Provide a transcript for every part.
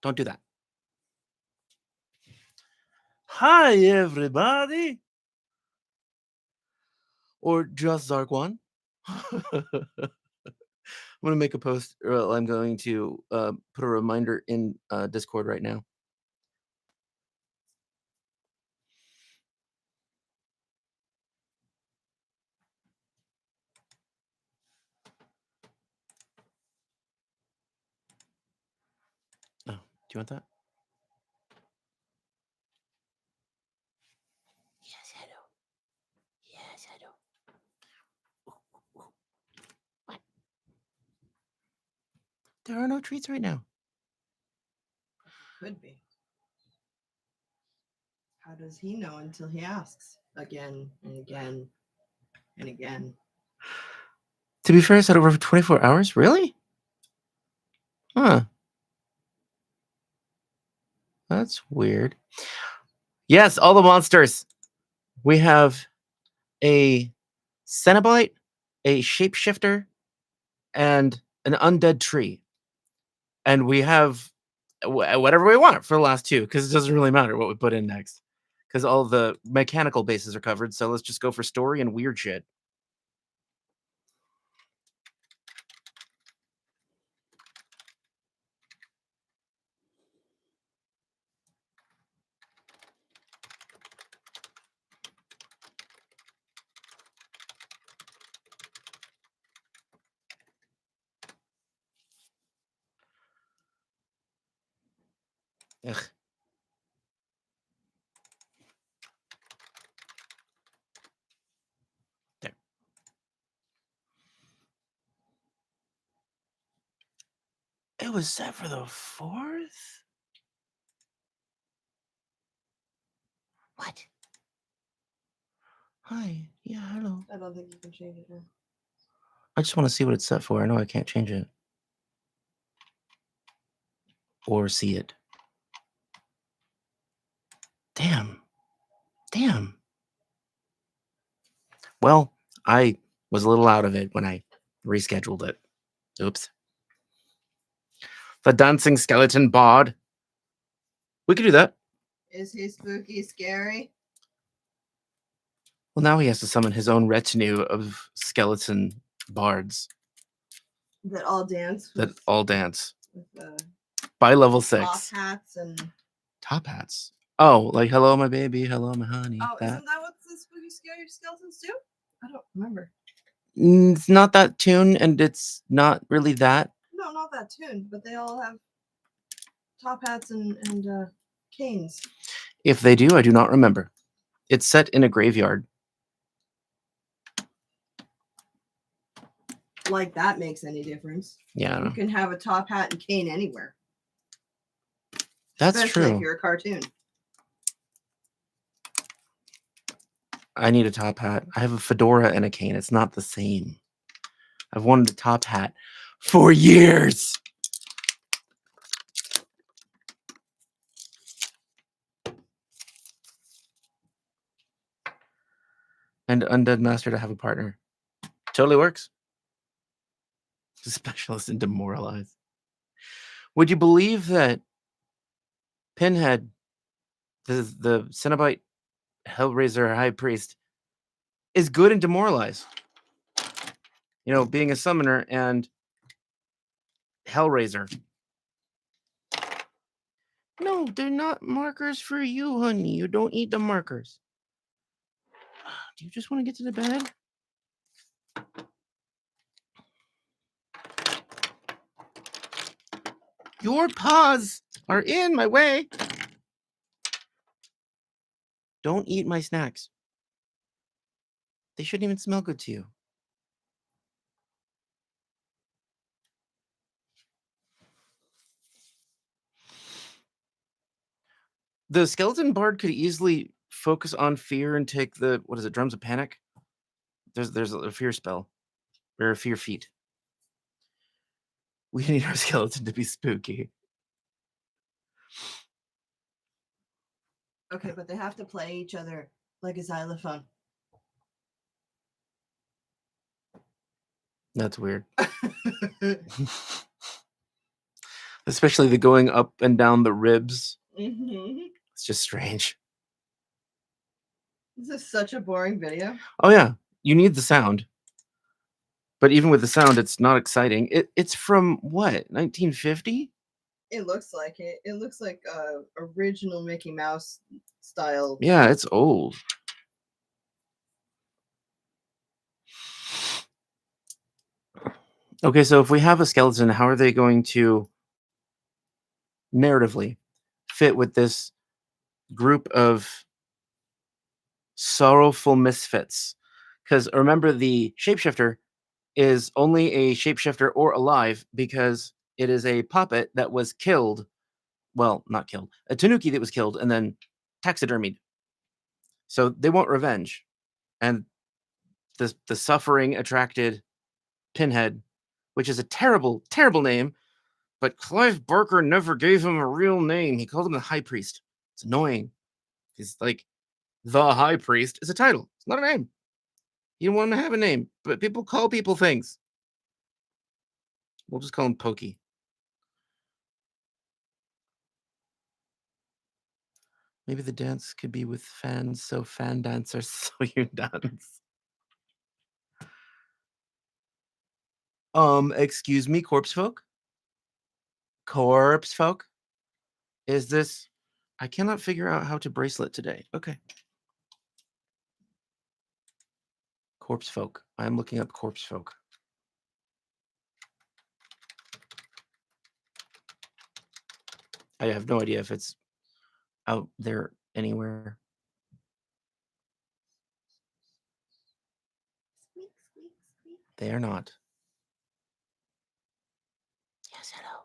Don't do that. Hi, everybody. Or just Zarquan. I'm going to make a post. Well, I'm going to put a reminder in Discord right now. Oh, do you want that? Yes, I do. Yes, I do. What? There are no treats right now. Could be. How does he know until he asks again and again and again? To be fair, I said over 24 hours? Really? Huh. That's weird. Yes, all the monsters. We have a Cenobite, a Shapeshifter, and an Undead Tree. And we have whatever we want for the last two, because it doesn't really matter what we put in next. Because all the mechanical bases are covered, so let's just go for story and weird shit. Ugh. There. It was set for the 4th? What? Hi. Yeah, hello. I don't think you can change it now. I just want to see what it's set for. I know I can't change it. Or see it. Damn. Damn. Well, I was a little out of it when I rescheduled it. Oops. The dancing skeleton bard. We could do that. Is he spooky scary? Well, now he has to summon his own retinue of skeleton bards That all dance that with, all dance with by level top 6. hats and... Top hats. Oh, like hello, my baby. Hello, my honey. Oh, isn't that what the spooky scary skeletons do? I don't remember. It's not that tune, and it's not really that. No, not that tune, but they all have top hats and canes. If they do, I do not remember. It's set in a graveyard. Like that makes any difference. Yeah. You can have a top hat and cane anywhere. That's Especially true. if you're a cartoon. I need a top hat. I have a fedora and a cane. It's not the same. I've wanted a top hat for years. And Undead Master to have a partner. Totally works. A specialist in Demoralize. Would you believe that Pinhead, the Cenobite Hellraiser High Priest, is good in Demoralize? You know, being a summoner and Hellraiser. No, they're not markers for you, honey. You don't eat the markers. Do you just want to get to the bed? Your paws are in my way. Don't eat my snacks. They shouldn't even smell good to you. The skeleton bard could easily focus on fear and take the, what is it, drums of panic? There's a fear spell. Or a fear feat. We need our skeleton to be spooky. Okay, but they have to play each other like a xylophone. That's weird. Especially the going up and down the ribs. Mm-hmm. It's just strange. This is such a boring video. Oh yeah, you need the sound. But even with the sound, it's not exciting. It's from what, 1950? It looks like it. It looks like original Mickey Mouse style. Yeah, it's old. Okay, so if we have a skeleton, how are they going to narratively fit with this group of sorrowful misfits? Because remember, the shapeshifter is only a shapeshifter or alive because it is a puppet that was killed. Well, not killed. A tanuki that was killed and then taxidermied. So they want revenge. And the suffering attracted Pinhead, which is a terrible, terrible name. But Clive Barker never gave him a real name. He called him the High Priest. It's annoying. He's like, the High Priest is a title. It's not a name. You don't want him to have a name, but people call people things. We'll just call him Pokey. Maybe the dance could be with fans, so fan dancers, so you dance. Excuse me, corpse folk? Corpse folk? Is this... I cannot figure out how to bracelet today. Okay. Corpse folk. I'm looking up corpse folk. I have no idea if it's out there anywhere. Squeak, squeak, squeak. They are not. Yes, hello.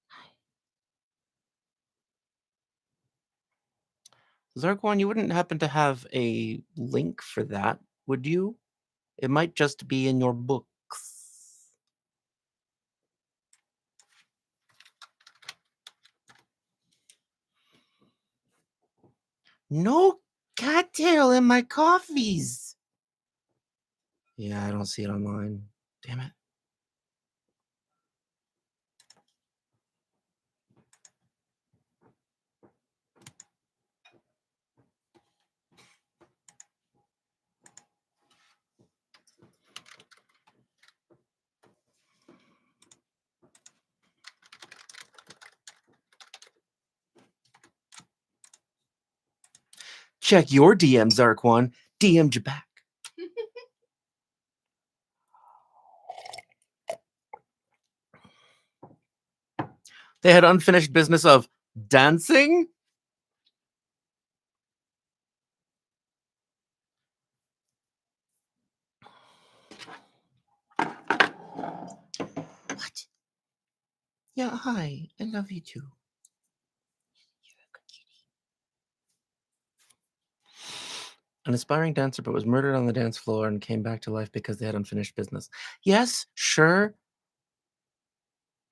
Hi. Zarquan, you wouldn't happen to have a link for that, would you? It might just be in your books. No cattail in my coffees. Yeah, I don't see it online. Damn it. Check your DM, Zarquan. DM'd you back. They had unfinished business of dancing? What? Yeah, hi. I love you too. You're a good kitty. An aspiring dancer but was murdered on the dance floor and came back to life because they had unfinished business. Yes, sure.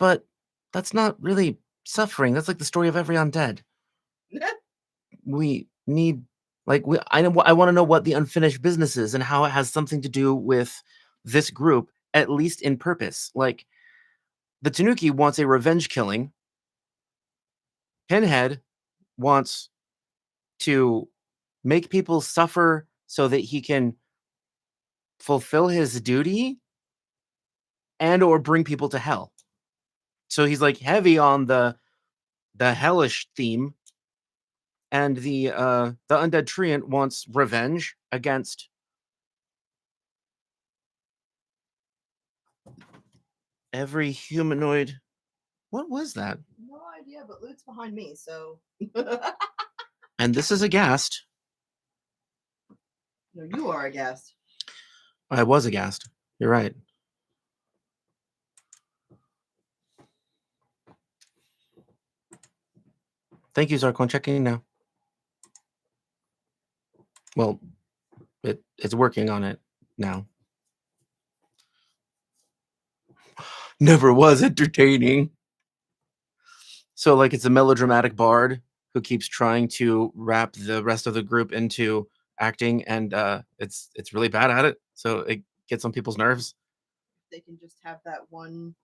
But that's not really suffering. That's like the story of every undead. We need, like, I want to know what the unfinished business is and how it has something to do with this group, at least in purpose. Like, the Tanuki wants a revenge killing. Pinhead wants to make people suffer so that he can fulfill his duty and or bring people to hell. So he's like heavy on the hellish theme, and the Undead Treant wants revenge against every humanoid. What was that? No idea, but Loot's behind me, so. And this is a ghast. No, you are a guest. I was aghast. You're right. Thank you, Zarquan. Checking now. Well, it's working on it now. Never was entertaining. So, like, it's a melodramatic bard who keeps trying to wrap the rest of the group into acting, and it's really bad at it. So it gets on people's nerves. They can just have that one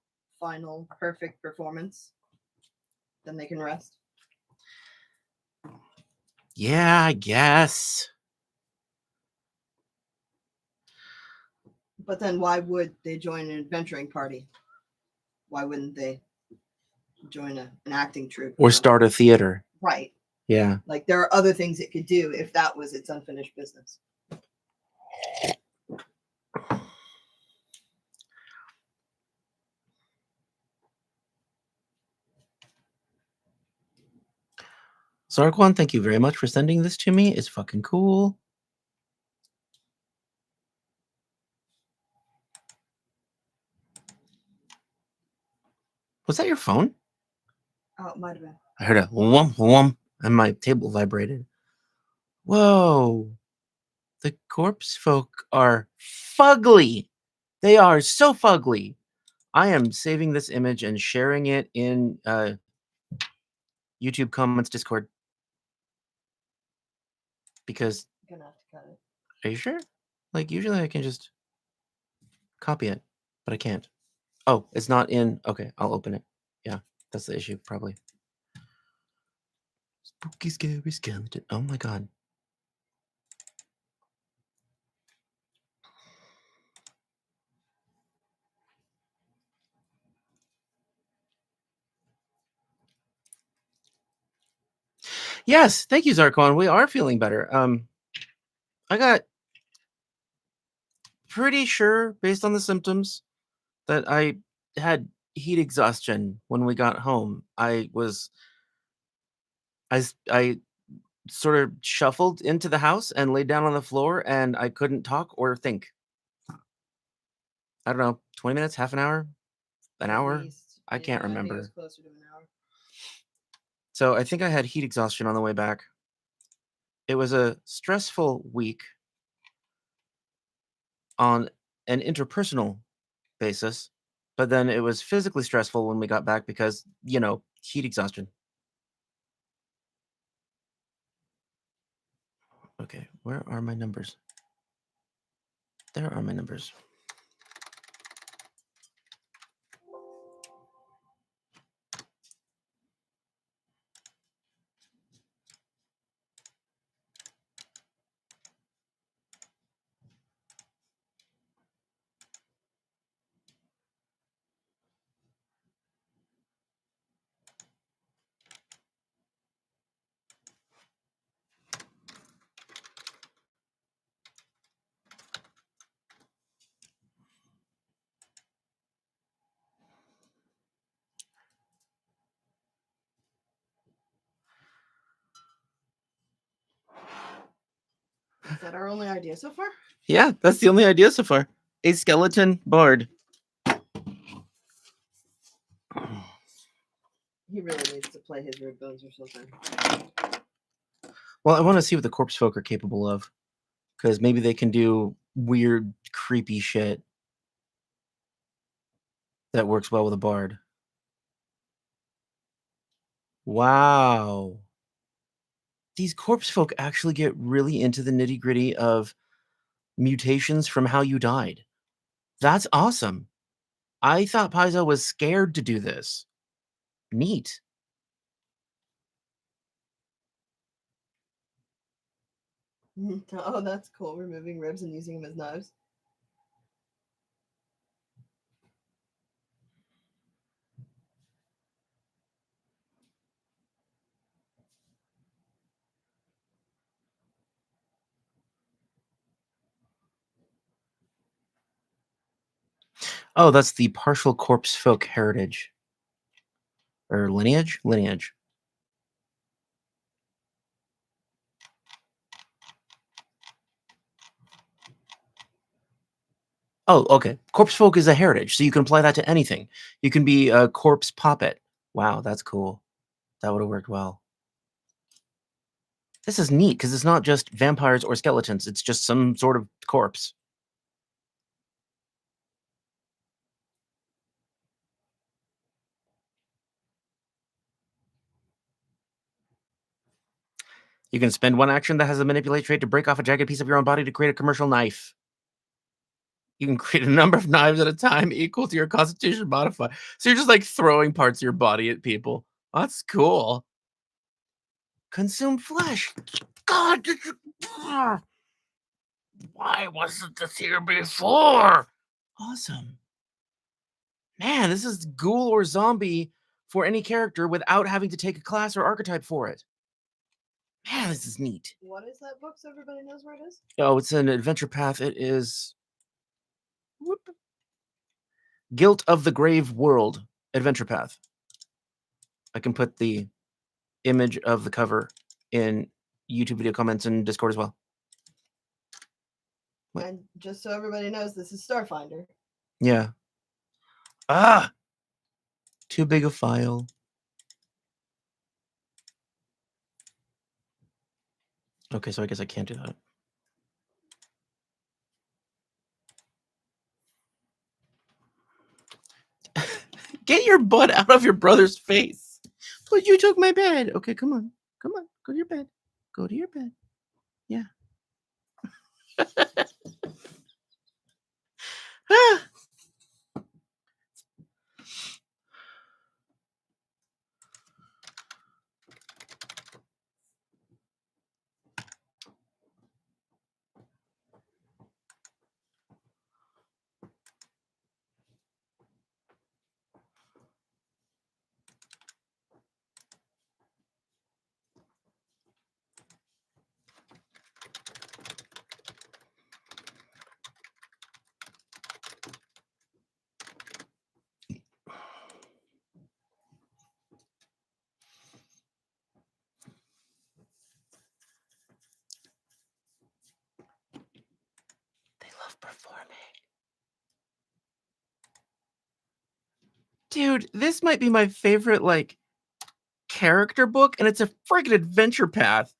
final perfect performance. Then they can rest. Yeah, I guess. But then why would they join an adventuring party? Why wouldn't they join an acting troupe? Or start a theater. Right. Yeah. Like there are other things it could do if that was its unfinished business. Zarquan, thank you very much for sending this to me. It's fucking cool. Was that your phone? Oh, it might have been. I heard a whomp whomp and my table vibrated. Whoa. The corpse folk are fugly. They are so fugly. I am saving this image and sharing it in YouTube comments, Discord. Because I'm gonna have to cut it. are you sure? Like usually I can just copy it, but I can't. Oh, it's not in. Okay, I'll open it. Yeah, that's the issue, probably. Spooky, scary skeleton. Oh my god. Yes, thank you, Zarkon. We are feeling better. I got pretty sure, based on the symptoms, that I had heat exhaustion when we got home. I sort of shuffled into the house and laid down on the floor, and I couldn't talk or think. I don't know, 20 minutes, half an hour, an hour? least. I can't I think it remember. was closer to an hour. So I think I had heat exhaustion on the way back. It was a stressful week on an interpersonal basis, but then it was physically stressful when we got back because, you know, heat exhaustion. Okay, where are my numbers? There are my numbers. Is that our only idea so far? Yeah, that's the only idea so far. A skeleton bard. He really needs to play his rib bones or something. Well, I want to see what the corpse folk are capable of, because maybe they can do weird, creepy shit that works well with a bard. Wow. These corpse folk actually get really into the nitty gritty of mutations from how you died. That's awesome. I thought Paizo was scared to do this. Neat. Oh, that's cool. Removing ribs and using them as knives. Oh, that's the partial corpse folk heritage. Or lineage? Lineage. Oh, okay. Corpse folk is a heritage, so you can apply that to anything. You can be a corpse poppet. Wow, that's cool. That would have worked well. This is neat because it's not just vampires or skeletons. It's just some sort of corpse. You can spend one action that has a manipulate trait to break off a jagged piece of your own body to create a commercial knife. You can create a number of knives at a time equal to your constitution modifier. So you're just like throwing parts of your body at people. That's cool. Consume flesh. God, did you... Why wasn't this here before? Awesome. Man, this is ghoul or zombie for any character without having to take a class or archetype for it. Man, this is neat. What is that book so everybody knows where it is? Oh, it's an adventure path. It is... Whoop. Guilt of the Grave World adventure path. I can put the image of the cover in YouTube video comments and Discord as well. What? And just so everybody knows, this is Starfinder. Yeah. Ah! Too big a file. Okay, so I guess I can't do that. Get your butt out of your brother's face. But you took my bed. Okay, come on. Come on. Go to your bed. Go to your bed. Yeah. Ah. They love performing. Dude, this might be my favorite, like, character book, and it's a freaking adventure path.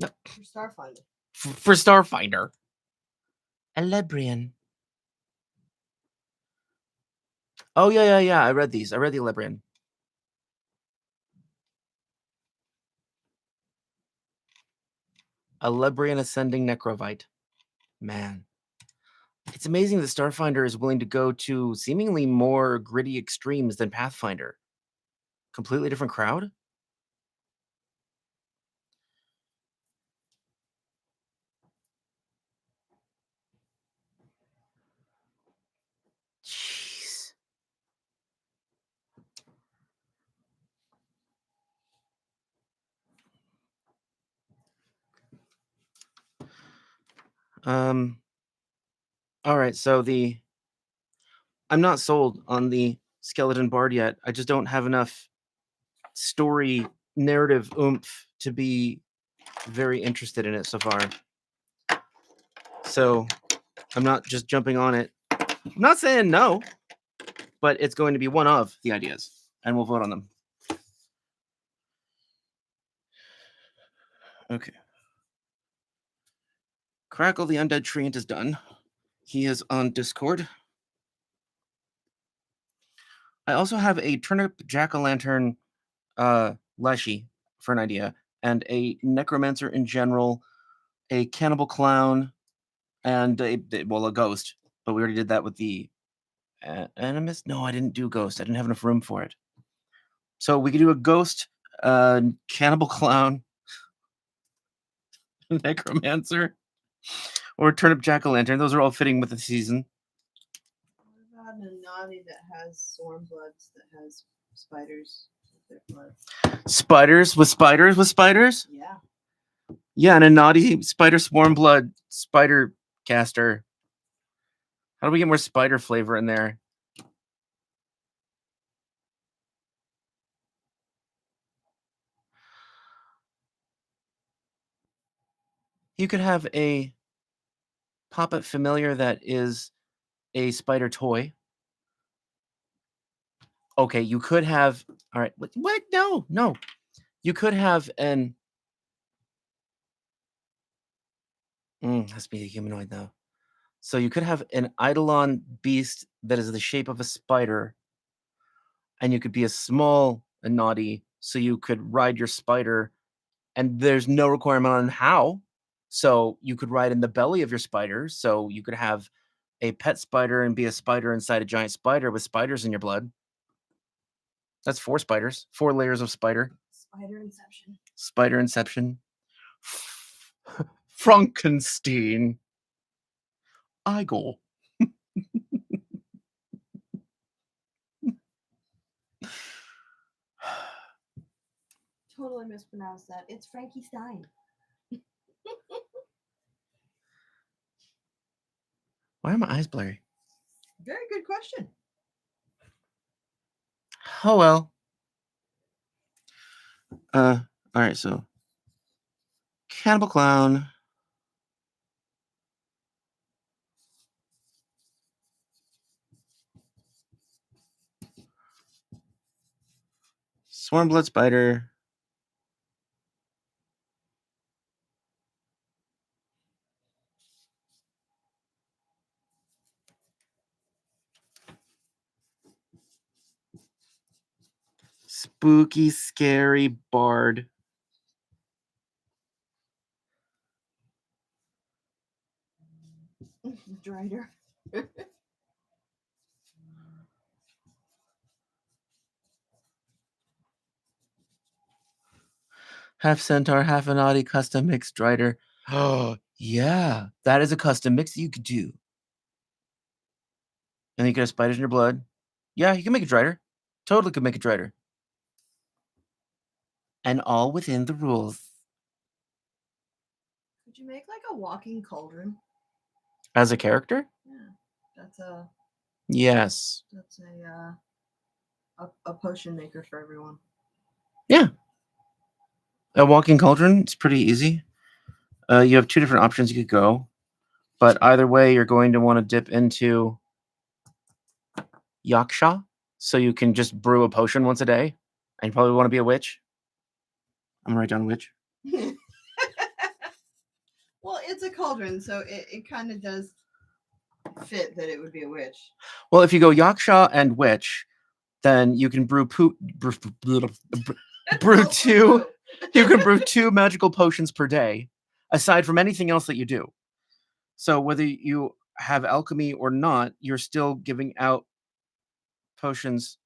No. For Starfinder. For Starfinder. Elebrian. Oh, yeah. I read these. I read the Elebrian. Elebrian Ascending Necrovite. Man. It's amazing that Starfinder is willing to go to seemingly more gritty extremes than Pathfinder. Completely different crowd? Jeez. All right, so I'm not sold on the Skeleton Bard yet. I just don't have enough story narrative oomph to be very interested in it so far. So I'm not just jumping on it. I'm not saying no, but it's going to be one of the ideas, and we'll vote on them. Okay. Krackle the Undead Treant is done. He is on Discord. I also have a Turnip Jack-o'-lantern Leshy for an idea, and a Necromancer in general, a Cannibal Clown, and a Ghost. But we already did that with the Animist. No, I didn't do Ghost. I didn't have enough room for it. So we could do a Ghost, Cannibal Clown, Necromancer, or Turnip Jack-o'-lantern. Those are all fitting with the season. What about a naughty that has Swarm Bloods that has spiders with their blood? Spiders with spiders with spiders? Yeah. Yeah, and a naughty spider swarm blood spider caster. How do we get more spider flavor in there? You could have a Poppet Familiar that is a spider toy. Okay, you could have... All right, what? No. You could have an... has to be a humanoid, though. So you could have an Eidolon beast that is the shape of a spider, and you could be a small and naughty, so you could ride your spider, and there's no requirement on how. So you could ride in the belly of your spider, so you could have a pet spider and be a spider inside a giant spider with spiders in your blood. That's 4 spiders. 4 layers of spider. Spider Inception. Spider Inception. Frankenstein. Igor. Totally mispronounced that. It's Frankie Stein. Why are my eyes blurry? Very good question. Oh well. All right, so Cannibal Clown. Swarmblood Spider. Spooky, scary bard. Drider. Half centaur, half a naughty custom mix Drider. Oh, yeah. That is a custom mix you could do. And you could have spiders in your blood. Yeah, you can make a Drider. Totally could make a Drider. And all within the rules. Could you make like a walking cauldron? As a character? Yeah. That's a Yes. That's a potion maker for everyone. Yeah. A walking cauldron, it's pretty easy. You have 2 different options you could go. But either way, you're going to want to dip into Yaksha. So you can just brew a potion once a day. And you probably want to be a witch. I'm going to write down witch. Well, it's a cauldron, so it kind of does fit that it would be a witch. Well, if you go Yaksha and witch, then you can brew 2. You can brew 2 magical potions per day, aside from anything else that you do. So whether you have alchemy or not, you're still giving out potions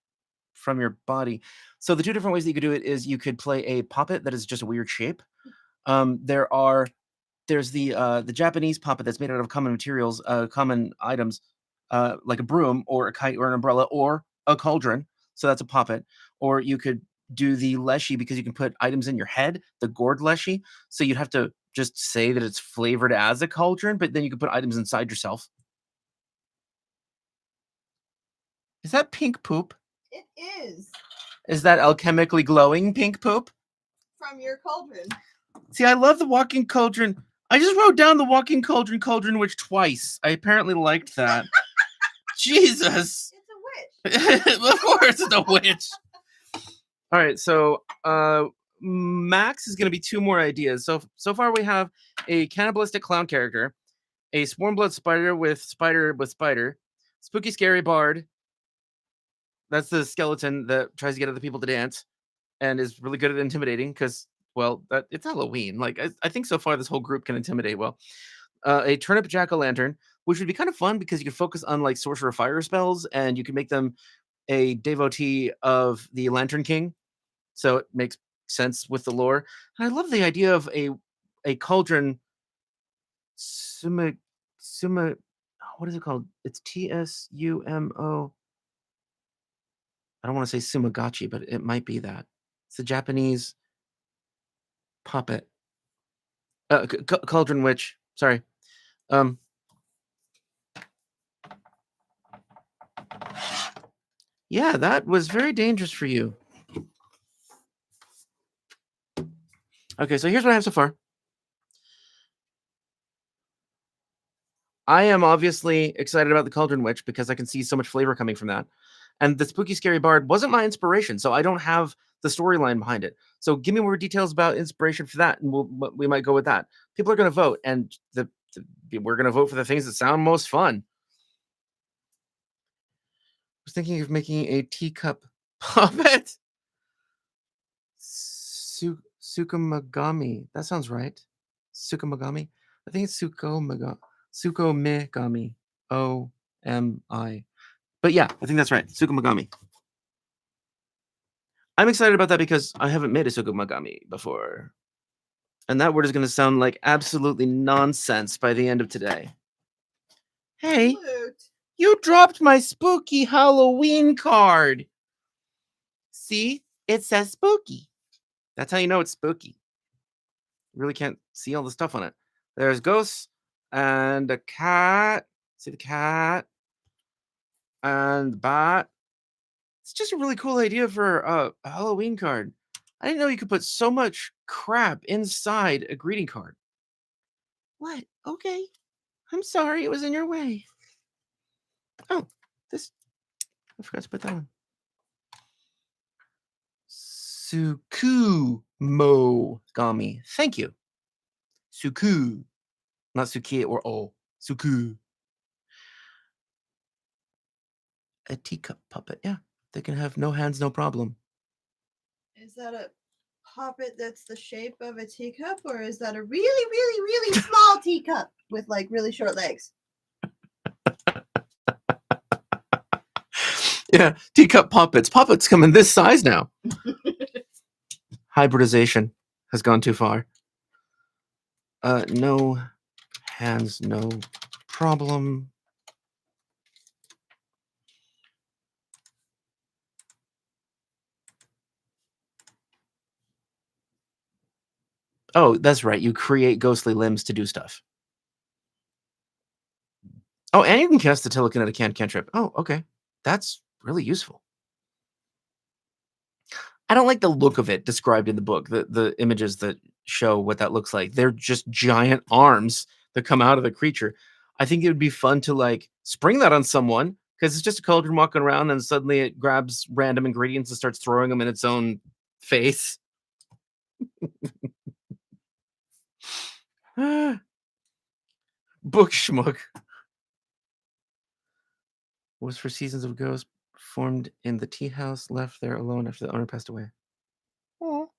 from your body. So the 2 different ways that you could do it is you could play a poppet that is just a weird shape. There's the Japanese poppet that's made out of common materials, common items, like a broom or a kite or an umbrella or a cauldron. So that's a poppet. Or you could do the leshy because you can put items in your head, the gourd leshy. So you'd have to just say that it's flavored as a cauldron, but then you could put items inside yourself. Is that pink poop? It is. Is that alchemically glowing pink poop? From your cauldron. See, I love the walking cauldron. I just wrote down the walking cauldron witch twice. I apparently liked that. Jesus. It's a witch. Of course it's a witch. All right, so Max is going to be 2 more ideas. So far we have a cannibalistic clown character, a swarmblood spider with spider, spooky scary bard. That's the skeleton that tries to get other people to dance and is really good at intimidating because, well, it's Halloween. Like I think so far this whole group can intimidate well. A turnip jack-o'-lantern, which would be kind of fun because you could focus on like sorcerer fire spells and you can make them a devotee of the Lantern King. So it makes sense with the lore. And I love the idea of a cauldron what is it called? It's TSUMO. I don't want to say Sumagachi, but it might be that. It's a Japanese puppet. Cauldron witch. Sorry. Yeah, that was very dangerous for you. Okay, so here's what I have so far. I am obviously excited about the Cauldron Witch because I can see so much flavor coming from that. And the Spooky Scary Bard wasn't my inspiration, so I don't have the storyline behind it. So give me more details about inspiration for that, and we might go with that. People are going to vote, and we're going to vote for the things that sound most fun. I was thinking of making a teacup puppet. Sukomagami. That sounds right. Sukomagami. I think it's Sukomagami. Sukomigami. OMI. But yeah, I think that's right. Sukomagami. I'm excited about that because I haven't made a Sukumagami before. And that word is going to sound like absolutely nonsense by the end of today. Hey, Loot. you dropped my spooky Halloween card. See, it says spooky. That's how you know it's spooky. You really can't see all the stuff on it. There's ghosts and a cat. See the cat and the bat. It's just a really cool idea for a Halloween card. I didn't know you could put so much crap inside a greeting card. What? Okay. I'm sorry it was in your way. Oh, this. I forgot to put that on. Sukumogami. Thank you. Suku. Not Suki or O. Suku. A teacup puppet. Yeah. They can have no hands, no problem. Is that a puppet that's the shape of a teacup, or is that a really, really, really small teacup with like really short legs? Yeah, teacup puppets. Puppets come in this size now. Hybridization has gone too far. No hands, no problem. Oh, that's right. You create ghostly limbs to do stuff. Oh, and you can cast the telekinetic cantrip. Oh, okay. That's really useful. I don't like the look of it described in the book, the images that show what that looks like. They're just giant arms that come out of the creature. I think it would be fun to like spring that on someone because it's just a cauldron walking around and suddenly it grabs random ingredients and starts throwing them in its own face. Book schmuck. Was for seasons of ghosts formed in the tea house, left there alone after the owner passed away. Oh.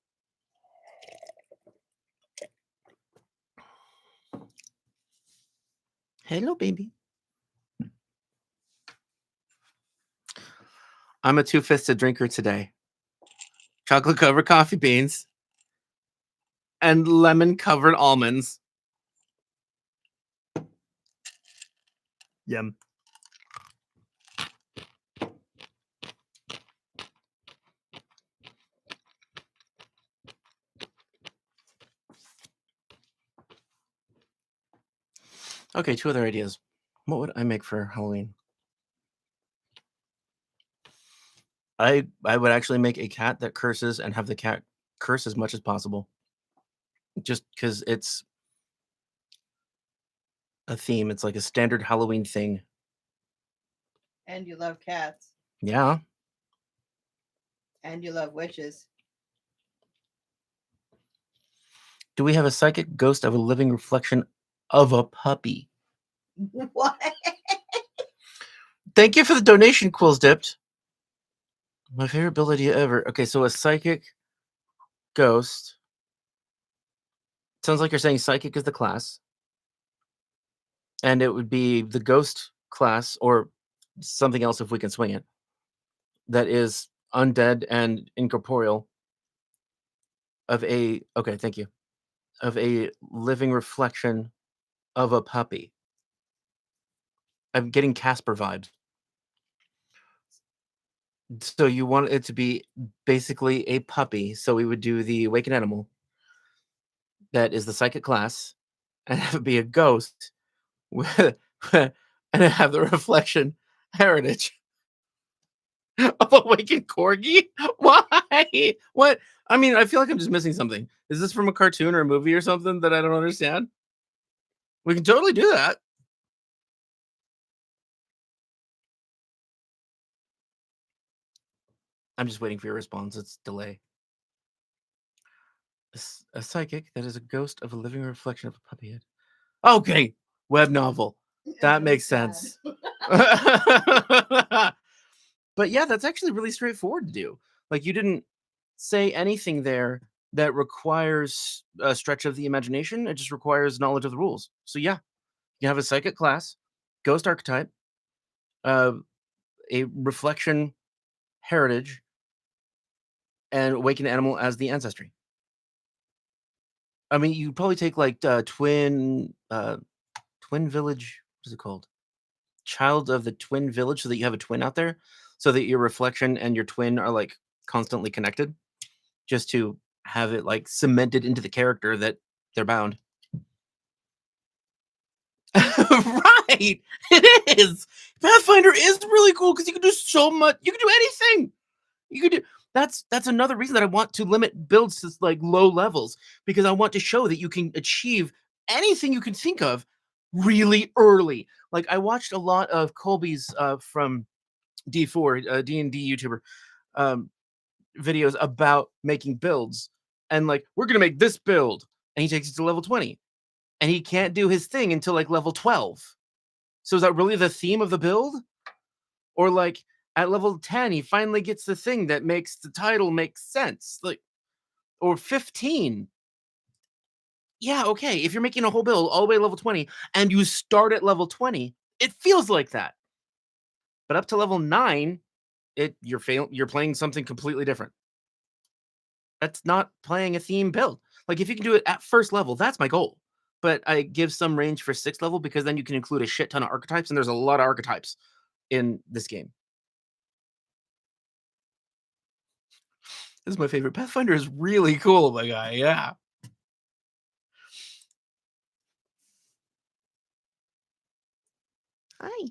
Hello, baby. I'm a two-fisted drinker today. Chocolate-covered coffee beans and lemon-covered almonds. Yum. Okay, 2 other ideas. What would I make for Halloween? I would actually make a cat that curses and have the cat curse as much as possible. Just because it's a theme. It's like a standard Halloween thing. And you love cats. Yeah. And you love witches. Do we have a psychic ghost of a living reflection of a puppy? What? Thank you for the donation, Quills Dipped. My favorite ability ever. Okay, so a psychic ghost. Sounds like you're saying psychic is the class. And it would be the ghost class or something else if we can swing it. That is undead and incorporeal. Okay, thank you. Of a living reflection of a puppy. I'm getting Casper vibes. So you want it to be basically a puppy. So we would do the awakened animal. That is the psychic class. And have it be a ghost with, and have the reflection heritage of awakened corgi. Why? What? I mean, I feel like I'm just missing something. Is this from a cartoon or a movie or something that I don't understand? We can totally do that. I'm just waiting for your response. It's delay. A psychic that is a ghost of a living reflection of a puppy head. Okay, web novel. That makes sense. But yeah, that's actually really straightforward to do. Like you didn't say anything there that requires a stretch of the imagination. It just requires knowledge of the rules. So yeah, you have a psychic class, ghost archetype, a reflection heritage, and awaken animal as the ancestry. I mean, you probably take like twin village. What is it called? Child of the twin village, so that you have a twin out there, so that your reflection and your twin are like constantly connected, just to have it like cemented into the character that they're bound. Right, it is. Pathfinder is really cool because you can do so much. You can do anything. You could do. That's another reason that I want to limit builds to like low levels, because I want to show that you can achieve anything you can think of really early. Like I watched a lot of Colby's from D4 D&D YouTuber videos about making builds, and like we're gonna make this build, and he takes it to level 20, and he can't do his thing until like level 12. So is that really the theme of the build? Or like at level 10, he finally gets the thing that makes the title make sense. Like, or 15. Yeah, okay. If you're making a whole build all the way to level 20 and you start at level 20, it feels like that. But up to level 9, you're playing something completely different. That's not playing a theme build. Like if you can do it at first level, that's my goal. But I give some range for 6th level because then you can include a shit ton of archetypes, and there's a lot of archetypes in this game. This is my favorite. Pathfinder is really cool, my guy. Yeah. Hi.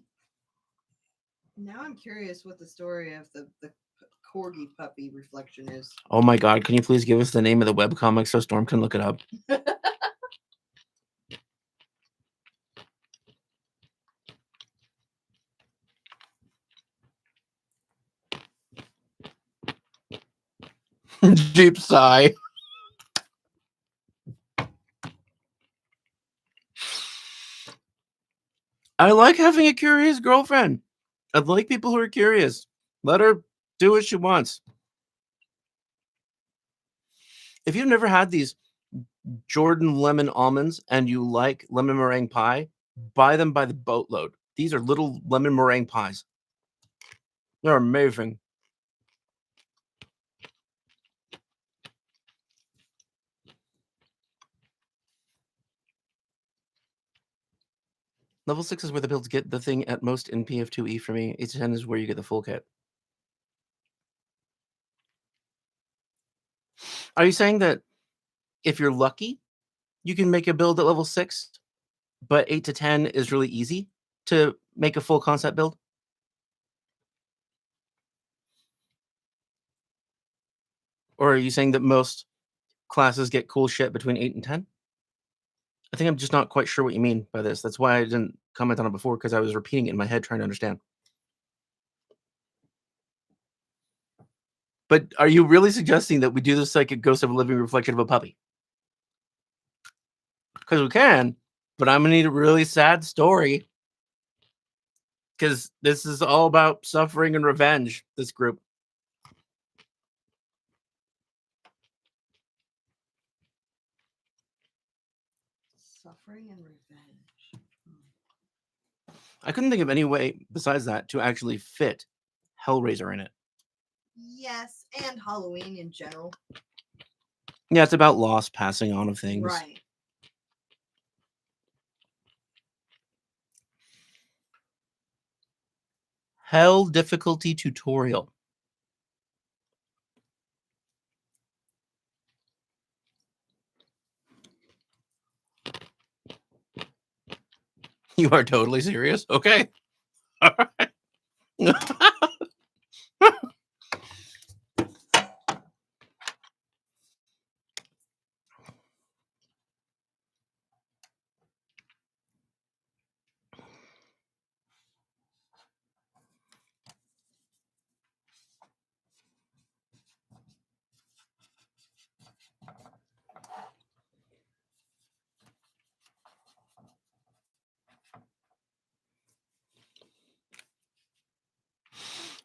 Now I'm curious what the story of the corgi puppy reflection is. Oh my god, can you please give us the name of the webcomic so Storm can look it up? Deep sigh. I like having a curious girlfriend. I like people who are curious. Let her do what she wants. If you've never had these Jordan lemon almonds and you like lemon meringue pie, buy them by the boatload. These are little lemon meringue pies. They're amazing. Level 6 is where the builds get the thing at most in PF2E for me. 8 to 10 is where you get the full kit. Are you saying that if you're lucky, you can make a build at level 6, but 8 to 10 is really easy to make a full concept build? Or are you saying that most classes get cool shit between 8 and 10? I think I'm just not quite sure what you mean by this. That's why I didn't comment on it before, because I was repeating it in my head trying to understand. But are you really suggesting that we do this like a ghost of a living reflection of a puppy? Because we can, but I'm gonna need a really sad story. Because this is all about suffering and revenge, this group. Suffering and revenge. I couldn't think of any way besides that to actually fit Hellraiser in it. Yes, and Halloween in general. Yeah, it's about loss, passing on of things. Right. Hell difficulty tutorial. You are totally serious? Okay. All right.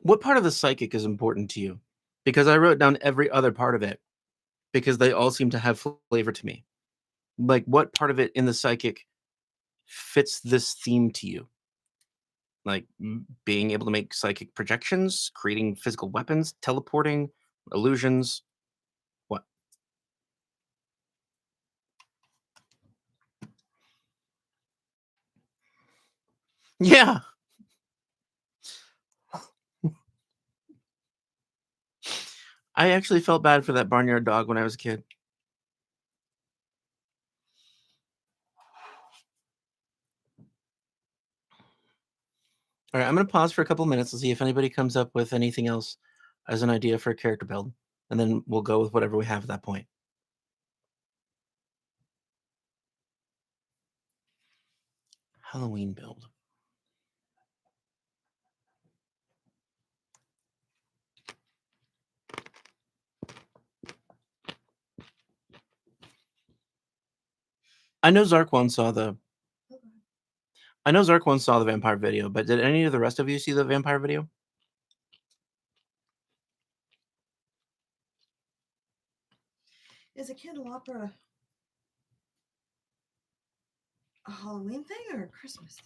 What part of the psychic is important to you? Because I wrote down every other part of it, because they all seem to have flavor to me. Like, what part of it in the psychic fits this theme to you? Like being able to make psychic projections, creating physical weapons, teleporting, illusions. Yeah. I actually felt bad for that barnyard dog when I was a kid. All right, I'm going to pause for a couple minutes to see if anybody comes up with anything else as an idea for a character build, and then we'll go with whatever we have at that point. Halloween build. I know Zarquan saw the vampire video, but did any of the rest of you see the vampire video? Is a candelabra a Halloween thing or a Christmas thing?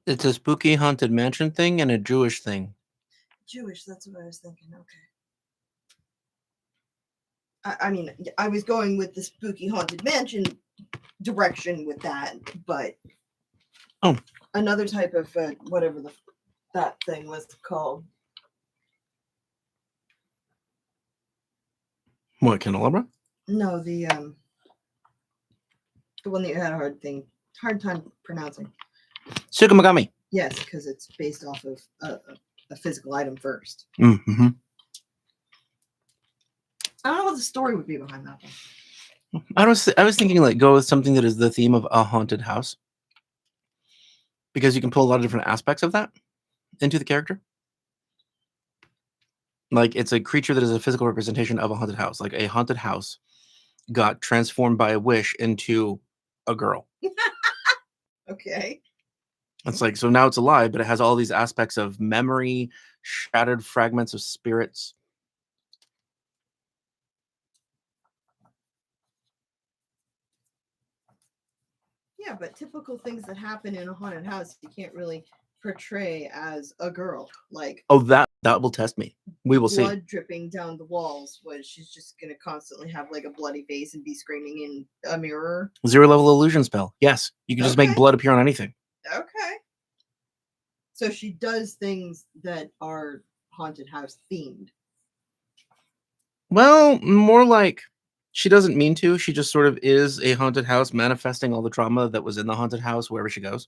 It's a spooky haunted mansion thing and a Jewish thing. Jewish, that's what I was thinking. Okay. I mean, I was going with the spooky haunted mansion direction with that, but another type of whatever that thing was called. What, candelabra? No, the one that you had a hard time pronouncing. Tsukumagami. Yes, because it's based off of a physical item first. Mm-hmm. I don't know what the story would be behind that one. I was thinking like go with something that is the theme of a haunted house, because you can pull a lot of different aspects of that into the character. Like it's a creature that is a physical representation of a haunted house. Like a haunted house got transformed by a wish into a girl. Okay. It's like, so now it's alive, but it has all these aspects of memory, shattered fragments of spirits. Yeah, but typical things that happen in a haunted house, you can't really portray as a girl. Like, oh, that will test me. We will see. Blood dripping down the walls, was she's just gonna constantly have like a bloody face and be screaming in a mirror. 0 level illusion spell. Yes, you can just make blood appear on anything. Okay. So she does things that are haunted house themed. Well, more like she doesn't mean to. She just sort of is a haunted house, manifesting all the trauma that was in the haunted house wherever she goes.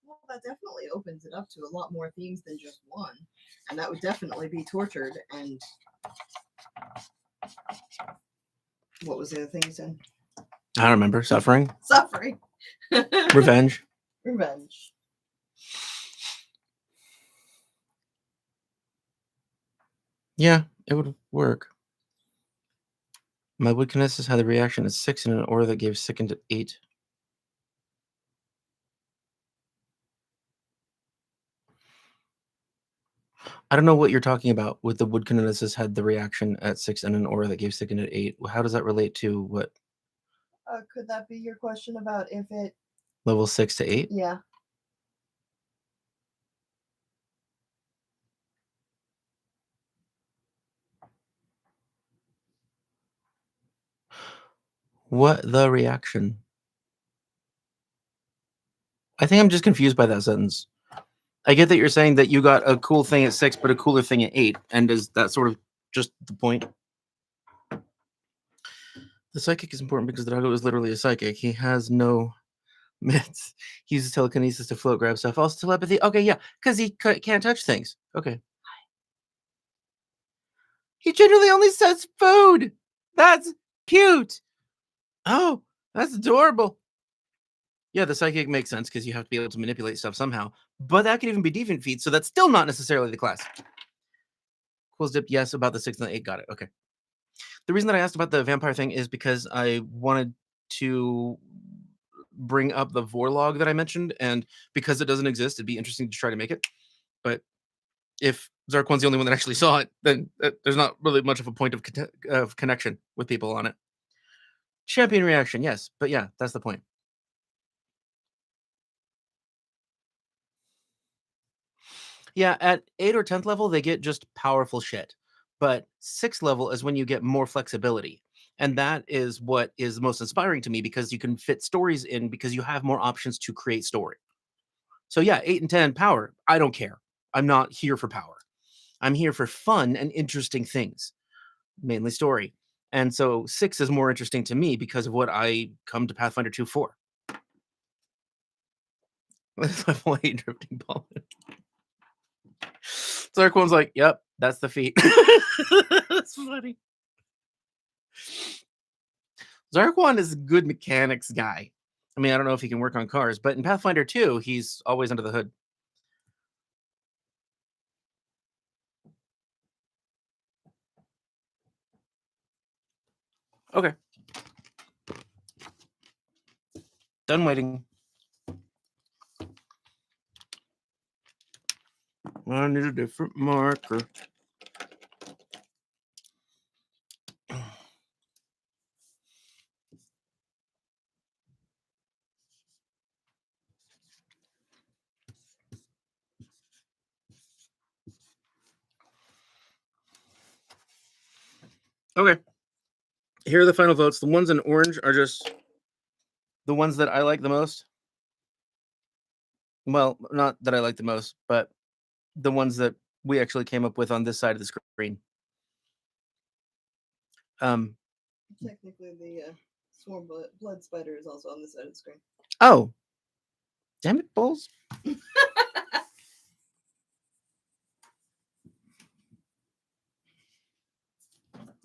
Well, that definitely opens it up to a lot more themes than just one. And that would definitely be tortured and... What was the other thing you said? I don't remember. Suffering. Suffering. Revenge. Revenge. Yeah, it would work. My Wood Kinesis had the reaction at 6 and an aura that gave sickened at 8. I don't know what you're talking about with the Wood Kinesis had the reaction at 6 and an aura that gave sickened at 8. How does that relate to what? Could that be your question about if it... Level 6 to 8? Yeah. What the reaction? I think I'm just confused by that sentence. I get that you're saying that you got a cool thing at 6, but a cooler thing at 8. And is that sort of just the point? The psychic is important because the doggo is literally a psychic. He has no myths. He uses telekinesis to float, grab stuff. Also telepathy. Okay, yeah, because he can't touch things. Okay. He generally only says food. That's cute. Oh, that's adorable. Yeah, the psychic makes sense because you have to be able to manipulate stuff somehow. But that could even be deviant feat, so that's still not necessarily the class. Quills dip, yes, about the 6 and the 8. Got it. Okay. The reason that I asked about the vampire thing is because I wanted to bring up the Vorlog that I mentioned, and because it doesn't exist, it'd be interesting to try to make it. But if Zarquan's the only one that actually saw it, then there's not really much of a point of connection with people on it. Champion reaction, yes, but yeah, that's the point. Yeah, at 8th or 10th level, they get just powerful shit. But 6th level is when you get more flexibility. And that is what is most inspiring to me, because you can fit stories in because you have more options to create story. So yeah, 8 and 10 power, I don't care. I'm not here for power. I'm here for fun and interesting things, mainly story. And so 6 is more interesting to me because of what I come to Pathfinder 2 for. That's level 8 drifting ball. Zarquan's like, yep, that's the feat. That's funny. Zarquan is a good mechanics guy. I mean, I don't know if he can work on cars, but in Pathfinder 2, he's always under the hood. Okay. Done waiting. I need a different marker. Okay. Here are the final votes. The ones in orange are just the ones that I like the most. Well, not that I like the most, but the ones that we actually came up with on this side of the screen. Technically, the swarm blood spider is also on this side of the screen. Oh. Damn it, Bulls.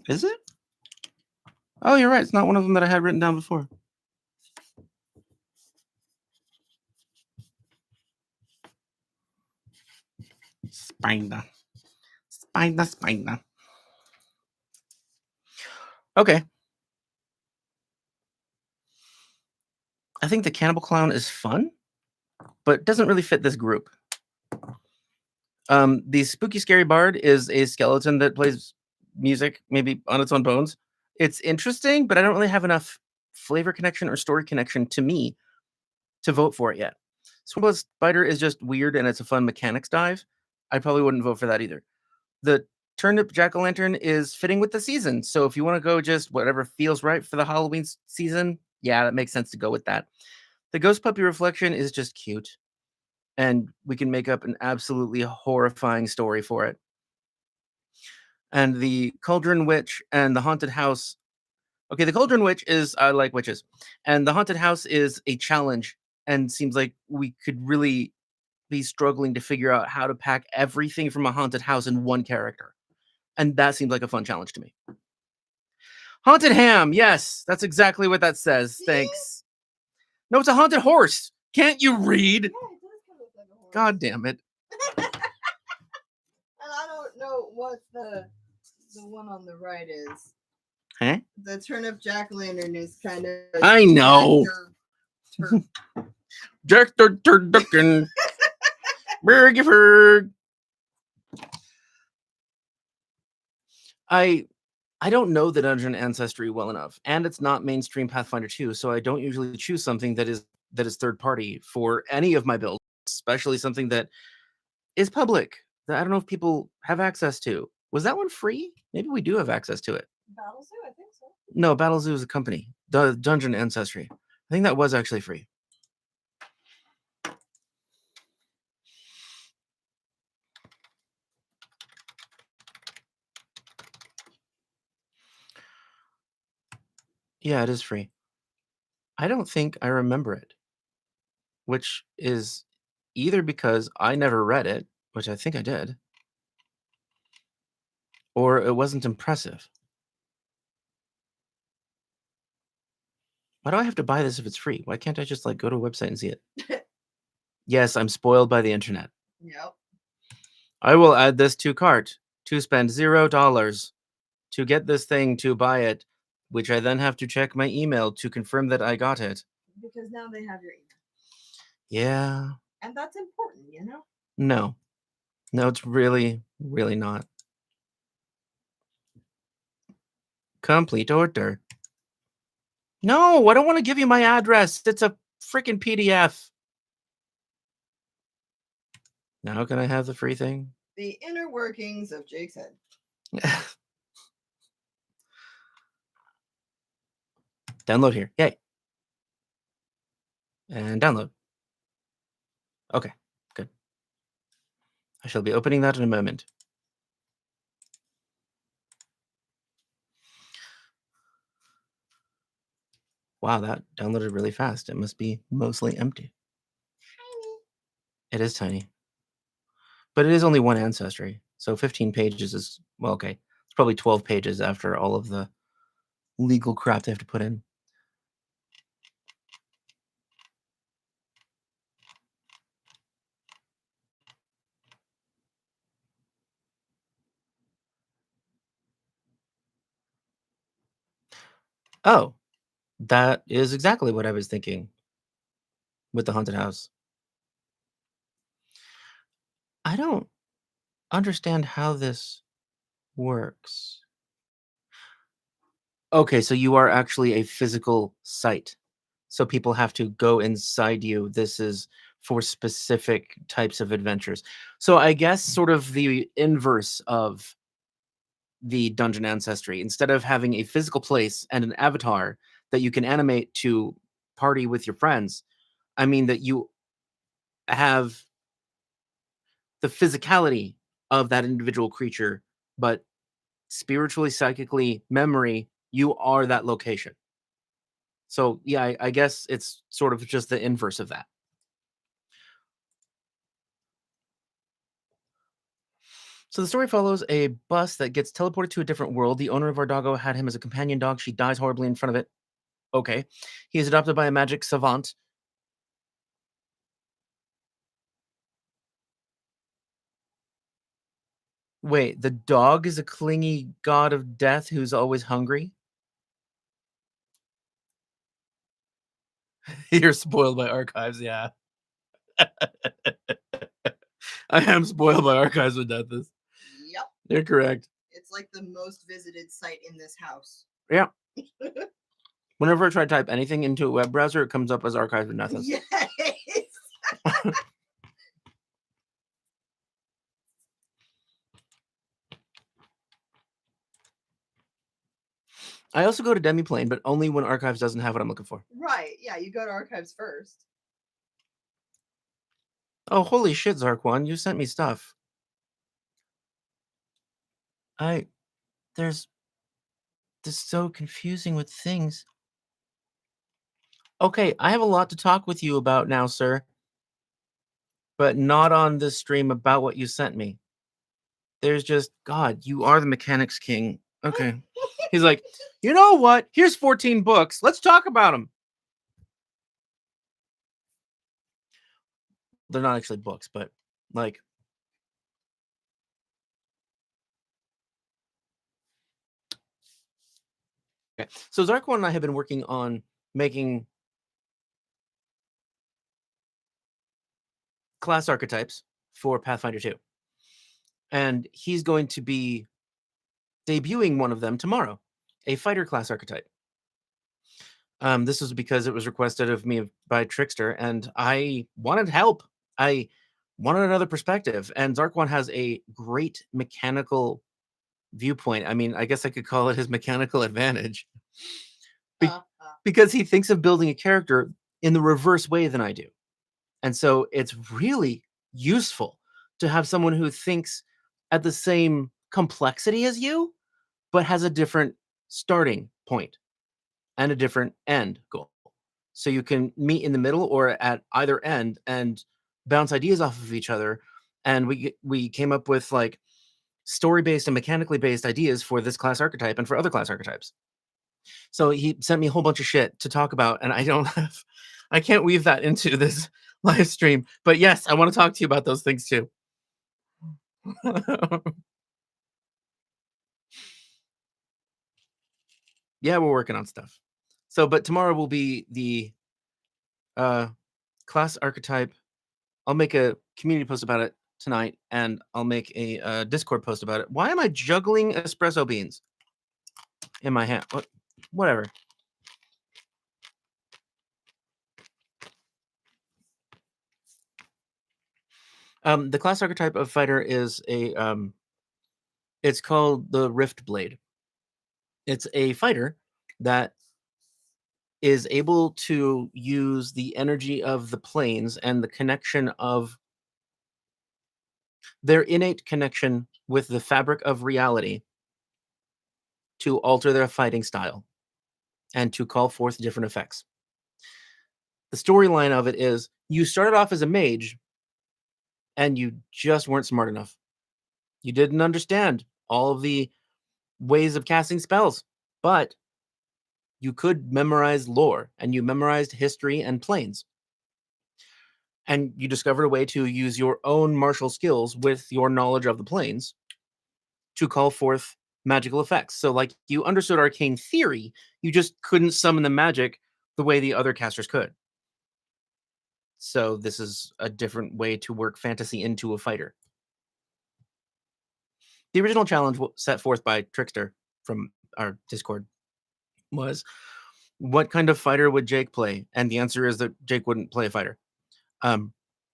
Is it? Oh, you're right. It's not one of them that I had written down before. Spider. Spider, spider. Okay. I think the Cannibal Clown is fun, but doesn't really fit this group. The Spooky Scary Bard is a skeleton that plays music, maybe on its own bones. It's interesting, but I don't really have enough flavor connection or story connection to me to vote for it yet. Swamp Spider is just weird and it's a fun mechanics dive. I probably wouldn't vote for that either. The Turnip Jack-o'-lantern is fitting with the season. So if you want to go just whatever feels right for the Halloween season, yeah, that makes sense to go with that. The Ghost Puppy Reflection is just cute. And we can make up an absolutely horrifying story for it. And the Cauldron Witch and the Haunted House. Okay, the Cauldron Witch is, I like witches. And the Haunted House is a challenge and seems like we could really be struggling to figure out how to pack everything from a haunted house in one character. And that seems like a fun challenge to me. Haunted Ham. Yes, that's exactly what that says. Thanks. No, it's a haunted horse. Can't you read? Yeah, it does kind of look like a horse. God damn it. And I don't know what the one on the right is. Huh? The Turnip Jack-o'-lantern is kind of. I know. Jack the Turducken. Bergiford. I don't know the Dungeon Ancestry well enough, and it's not mainstream Pathfinder 2, so I don't usually choose something that is third party for any of my builds, especially something that is public that I don't know if people have access to. Was that one free? Maybe we do have access to it. Battle Zoo, I think so. No, Battle Zoo is a company. The Dungeon Ancestry. I think that was actually free. Yeah, it is free. I don't think I remember it, which is either because I never read it, which I think I did, or it wasn't impressive. Why do I have to buy this if it's free? Why can't I just like go to a website and see it? Yes, I'm spoiled by the internet. Yep. I will add this to cart to spend $0 to get this thing to buy it, which I then have to check my email to confirm that I got it. Because now they have your email. Yeah. And that's important, you know? No. No, it's really, really not. Complete order. No, I don't want to give you my address. It's a freaking PDF. Now can I have the free thing? The inner workings of Jake's head. Download here. Yay. And download. Okay, good. I shall be opening that in a moment. Wow, that downloaded really fast. It must be mostly empty. Tiny. It is tiny. But it is only one ancestry. So 15 pages is, well, okay. It's probably 12 pages after all of the legal crap they have to put in. Oh, that is exactly what I was thinking with the haunted house. I don't understand how this works. Okay, so you are actually a physical site. So people have to go inside you. This is for specific types of adventures. So I guess sort of the inverse of the dungeon ancestry. Instead of having a physical place and an avatar that you can animate to party with your friends, I mean that you have the physicality of that individual creature, but spiritually, psychically, memory, you are that location. So yeah, I guess it's sort of just the inverse of that. So the story follows a bus that gets teleported to a different world. The owner of our doggo had him as a companion dog. She dies horribly in front of it. Okay. He is adopted by a magic savant. Wait, the dog is a clingy god of death who's always hungry? You're spoiled by archives, yeah. I am spoiled by archives with Deathus. Yep. You're correct. It's like the most visited site in this house. Yeah. Whenever I try to type anything into a web browser, it comes up as archives with Deathus. Yes. I also go to Demiplane, but only when archives doesn't have what I'm looking for. Right. Yeah, you go to archives first. Oh, holy shit, Zarquan, you sent me stuff. This is so confusing with things. Okay, I have a lot to talk with you about now, sir. But not on this stream about what you sent me. There's just, God, you are the mechanics king. Okay. He's like, you know what? Here's 14 books. Let's talk about them. They're not actually books, but like. Okay. So Zarquan and I have been working on making class archetypes for Pathfinder 2. And he's going to be debuting one of them tomorrow, a fighter class archetype. This was because it was requested of me by Trickster, and I wanted help. I wanted another perspective, and Zarquan has a great mechanical viewpoint. I mean, I guess I could call it his mechanical advantage. Because he thinks of building a character in the reverse way than I do. And so it's really useful to have someone who thinks at the same complexity as you, but has a different starting point and a different end goal. So you can meet in the middle or at either end and bounce ideas off of each other. And we came up with like story-based and mechanically based ideas for this class archetype and for other class archetypes. So he sent me a whole bunch of shit to talk about, and I can't weave that into this live stream. But yes, I want to talk to you about those things too. Yeah, we're working on stuff. So, but tomorrow will be the class archetype. I'll make a community post about it tonight, and I'll make a Discord post about it. Why am I juggling espresso beans in my hand? Whatever. The class archetype of fighter is a It's called the Rift Blade. It's a fighter that is able to use the energy of the planes and the connection of their innate connection with the fabric of reality to alter their fighting style and to call forth different effects. The storyline of it is you started off as a mage and you just weren't smart enough. You didn't understand all of the ways of casting spells, but you could memorize lore and you memorized history and planes. And you discovered a way to use your own martial skills with your knowledge of the planes to call forth magical effects. So, like, you understood arcane theory, you just couldn't summon the magic the way the other casters could. So, this is a different way to work fantasy into a fighter. The original challenge set forth by Trickster from our Discord was, what kind of fighter would Jake play? And the answer is that Jake wouldn't play a fighter.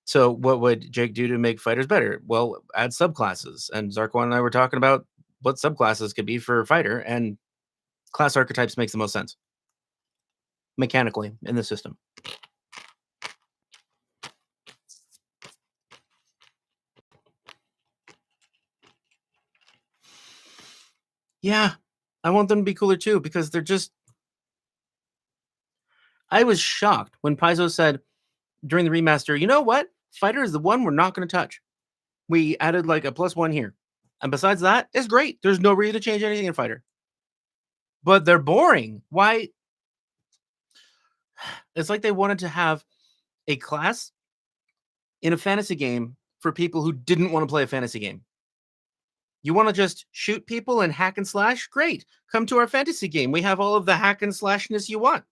So what would Jake do to make fighters better? Well, add subclasses. And Zarquan and I were talking about what subclasses could be for a fighter, and class archetypes makes the most sense mechanically in the system. Yeah, I want them to be cooler too, because they're just... I was shocked when Paizo said during the remaster, you know what? Fighter is the one we're not going to touch. We added like a +1 here. And besides that, it's great. There's no reason to change anything in Fighter. But they're boring. Why? It's like they wanted to have a class in a fantasy game for people who didn't want to play a fantasy game. You want to just shoot people and hack and slash? Great. Come to our fantasy game. We have all of the hack and slashness you want.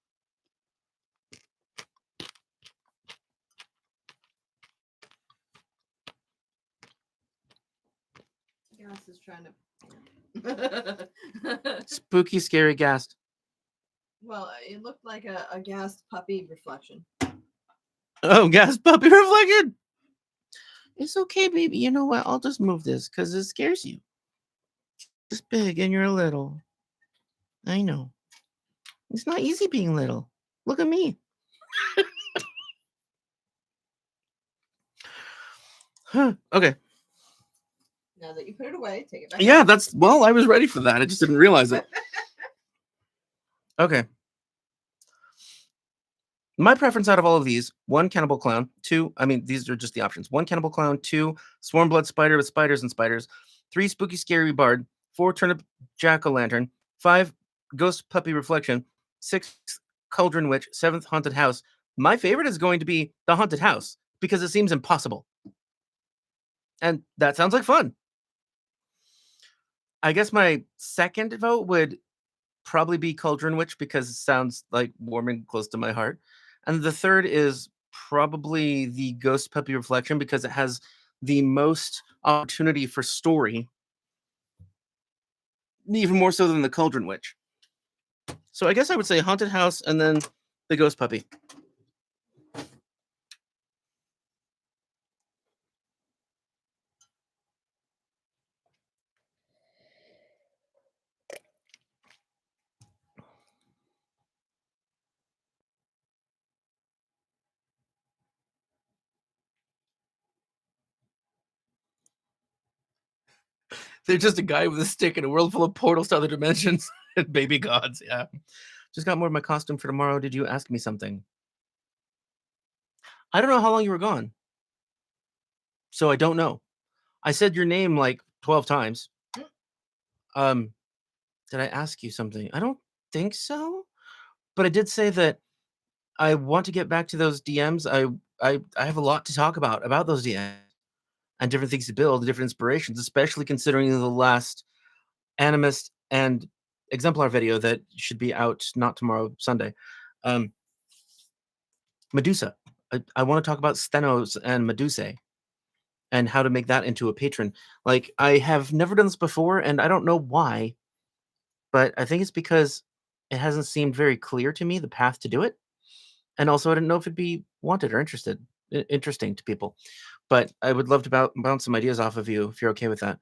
Gas is trying to... Spooky, scary ghast. Well, it looked like a ghast puppy reflection. Oh, ghast puppy reflection! It's okay, baby. You know what? I'll just move this because it scares you. It's big and you're little. I know. It's not easy being little. Look at me. Huh. Okay. Now that you put it away, take it back. Yeah, that's... Well, I was ready for that. I just didn't realize it. Okay. My preference out of all of these: 1, Cannibal Clown; 2, I mean, these are just the options. 1, Cannibal Clown; 2, Swarm Blood Spider with spiders and spiders; 3, Spooky Scary Bard; 4, Turnip Jack-o'-lantern; 5, Ghost Puppy Reflection; 6, Cauldron Witch; 7th, Haunted House. My favorite is going to be the Haunted House because it seems impossible. And that sounds like fun. I guess my second vote would probably be Cauldron Witch because it sounds like warm and close to my heart. And the third is probably the Ghost Puppy Reflection because it has the most opportunity for story, even more so than the Cauldron Witch. So I guess I would say Haunted House and then the Ghost Puppy. They're just a guy with a stick in a world full of portals to other dimensions and baby gods. Yeah. Just got more of my costume for tomorrow. Did you ask me something? I don't know how long you were gone. So I don't know. I said your name like 12 times. Did I ask you something? I don't think so. But I did say that I want to get back to those DMs. I have a lot to talk about those DMs and different things to build, different inspirations, especially considering the last Animist and Exemplar video that should be out not tomorrow, Sunday. Medusa. I want to talk about Stenos and Medusae and how to make that into a patron. Like, I have never done this before, and I don't know why, but I think it's because it hasn't seemed very clear to me the path to do it. And also, I didn't know if it'd be wanted or interesting to people. But I would love to bounce some ideas off of you if you're okay with that.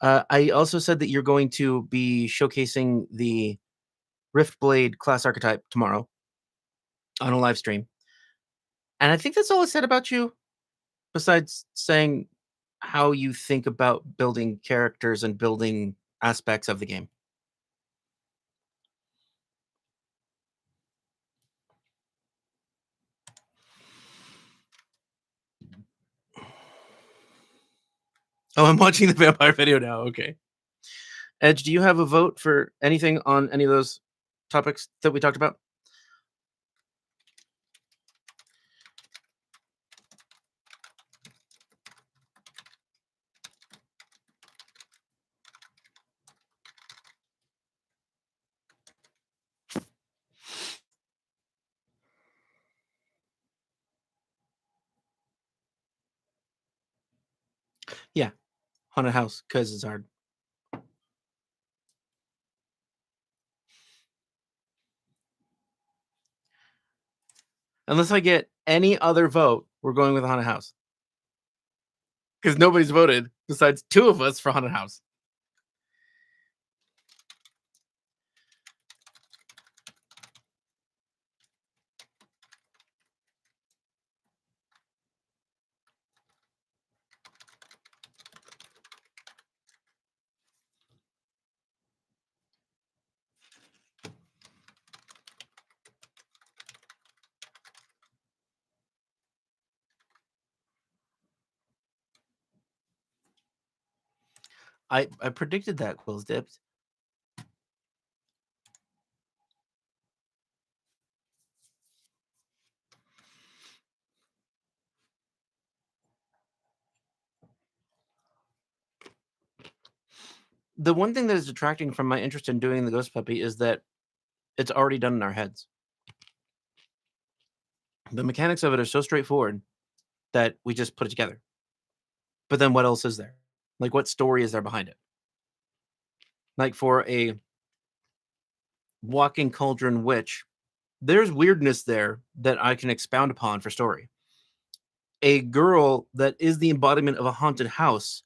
I also said that you're going to be showcasing the Riftblade class archetype tomorrow on a live stream. And I think that's all I said about you, besides saying how you think about building characters and building aspects of the game. Oh, I'm watching the vampire video now. Okay. Edge, do you have a vote for anything on any of those topics that we talked about? Yeah, haunted house, because it's hard. Unless I get any other vote, we're going with haunted house. Because nobody's voted besides two of us for haunted house. I predicted that Quills dipped. The one thing that is detracting from my interest in doing the Ghost Puppy is that it's already done in our heads. The mechanics of it are so straightforward that we just put it together. But then what else is there? Like, what story is there behind it? Like, for a walking cauldron witch, there's weirdness there that I can expound upon for story. A girl that is the embodiment of a haunted house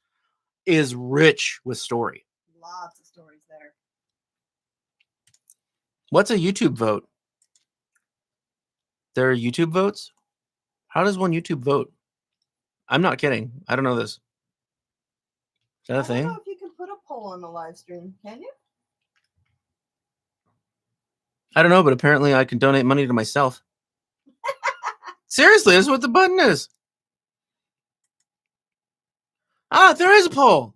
is rich with story. Lots of stories there. What's a YouTube vote? There are YouTube votes? How does one YouTube vote? I'm not kidding. I don't know this. Is that a thing? I don't know if you can put a poll on the live stream. Can you? I don't know, but apparently I can donate money to myself. Seriously, that's what the button is. Ah, there is a poll.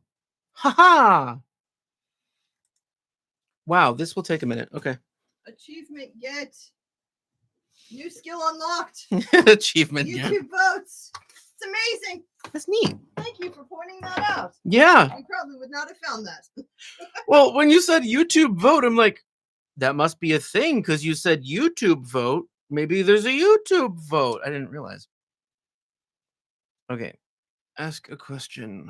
Haha. Wow, this will take a minute. Okay. Achievement get. New skill unlocked. Achievement get. YouTube votes. It's amazing. That's neat. Thank you for pointing that out. Yeah. You probably would not have found that. Well, when you said YouTube vote, I'm like, that must be a thing because you said YouTube vote. Maybe there's a YouTube vote. I didn't realize. Okay. Ask a question.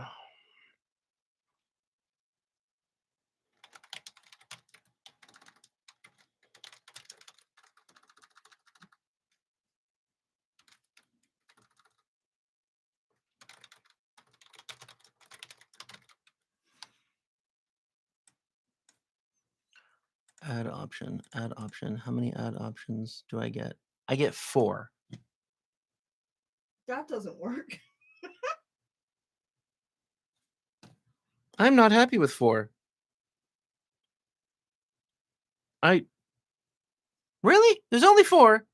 Add option, add option. How many add options do I get? I get 4. That doesn't work. I'm not happy with 4. Really? There's only 4.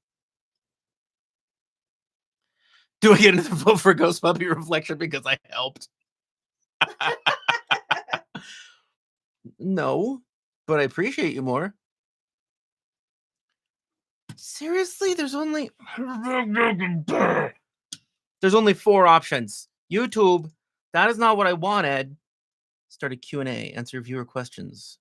Do I get another vote for Ghost Puppy Reflection because I helped? No, but I appreciate you more. Seriously, there's only 4 options. YouTube, that is not what I wanted. Start a Q&A, answer viewer questions.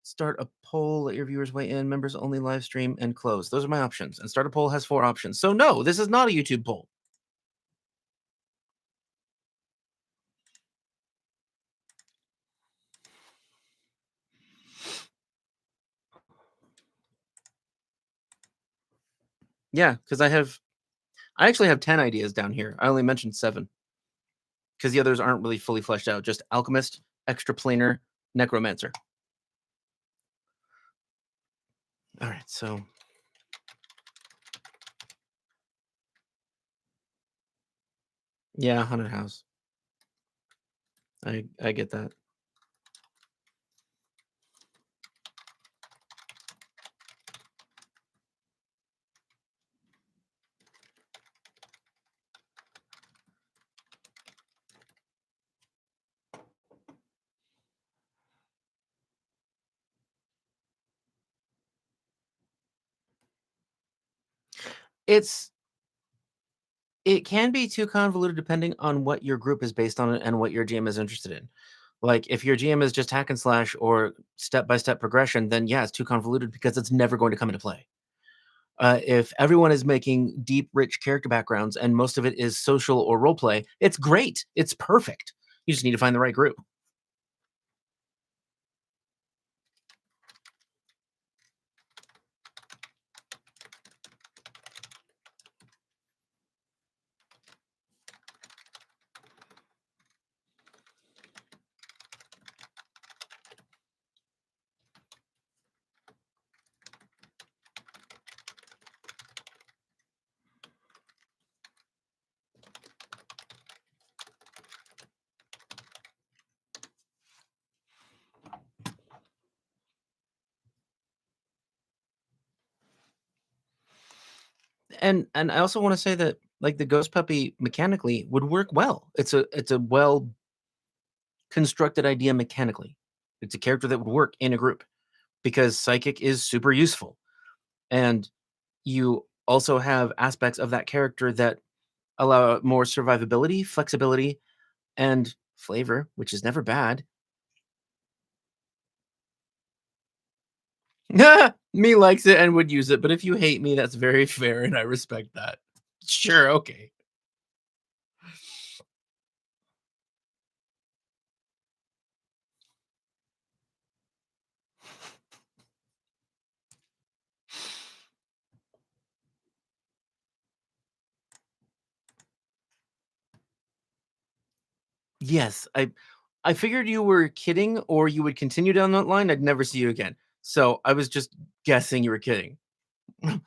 Start a poll, let your viewers weigh in, members only live stream, and close. Those are my options. And start a poll has 4 options. So no, this is not a YouTube poll. Yeah, because I actually have 10 ideas down here. I only mentioned 7 because the others aren't really fully fleshed out. Just Alchemist extraplanar necromancer. All right, so yeah, haunted house. I get that. It can be too convoluted depending on what your group is based on and what your GM is interested in. Like if your GM is just hack and slash or step-by-step progression, then yeah, it's too convoluted because it's never going to come into play. If everyone is making deep, rich character backgrounds and most of it is social or role play, it's great. It's perfect. You just need to find the right group. And I also want to say that like the ghost puppy mechanically would work well. It's a well constructed idea mechanically. It's a character that would work in a group because psychic is super useful. And you also have aspects of that character that allow more survivability, flexibility, and flavor, which is never bad. Me likes it and would use it, but if you hate me, that's very fair and I respect that. Sure, okay. Yes, I figured you were kidding or you would continue down that line. I'd never see you again. So I was just guessing you were kidding. All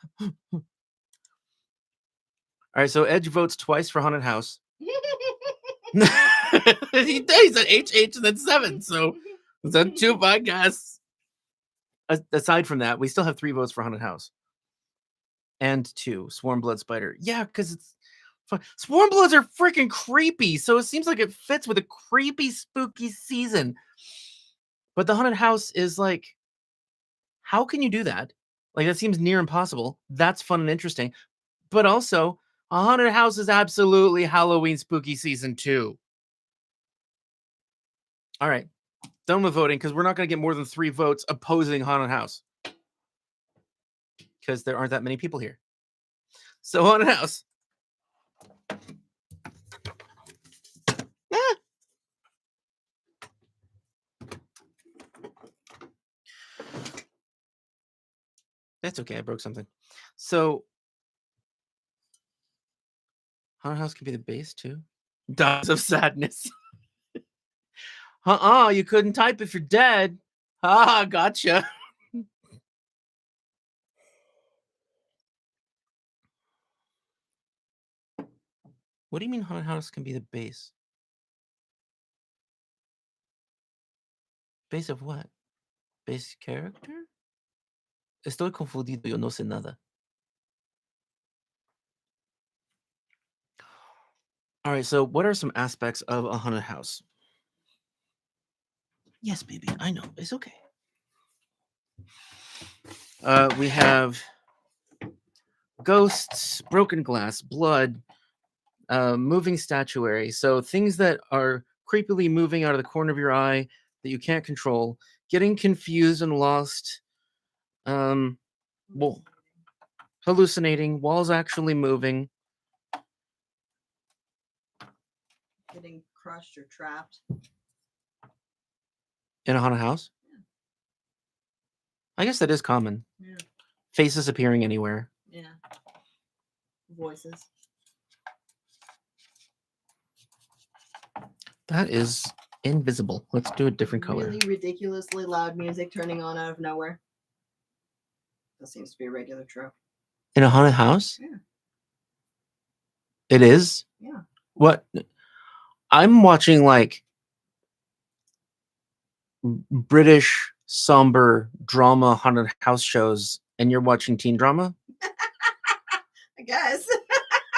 right, so Edge votes twice for Haunted House. He said HH and then 7, so that's 2 podcasts. Aside from that, we still have 3 votes for Haunted House. And 2, Swarm Blood Spider. Yeah, because it's fun. Swarm Bloods are freaking creepy, so it seems like it fits with a creepy, spooky season. But the Haunted House is like, how can you do that? Like, that seems near impossible. That's fun and interesting. But also, a Haunted House is absolutely Halloween spooky season too. All right. Done with voting because we're not going to get more than 3 votes opposing Haunted House. Because there aren't that many people here. So, Haunted House. Ah. That's okay. I broke something. So, Haunted House can be the base too. Dogs of Sadness. You couldn't type if you're dead. Ah, gotcha. What do you mean Haunted House can be the base? ¿Base of what? ¿Base character? Estoy confundido, yo no sé nada. All right, so what are some aspects of a haunted house? Yes, baby, I know. It's okay. We have ghosts, broken glass, blood, moving statuary. So things that are creepily moving out of the corner of your eye that you can't control, getting confused and lost, well, hallucinating, walls actually moving. Getting crushed or trapped. In a haunted house? Yeah. I guess that is common. Yeah. Faces appearing anywhere. Yeah. Voices. That is Invisible. Let's do a different color. Really ridiculously loud music turning on out of nowhere. That seems to be a regular trope. In a haunted house? Yeah. It is? Yeah. What? I'm watching like British somber drama haunted house shows, and you're watching teen drama? I guess.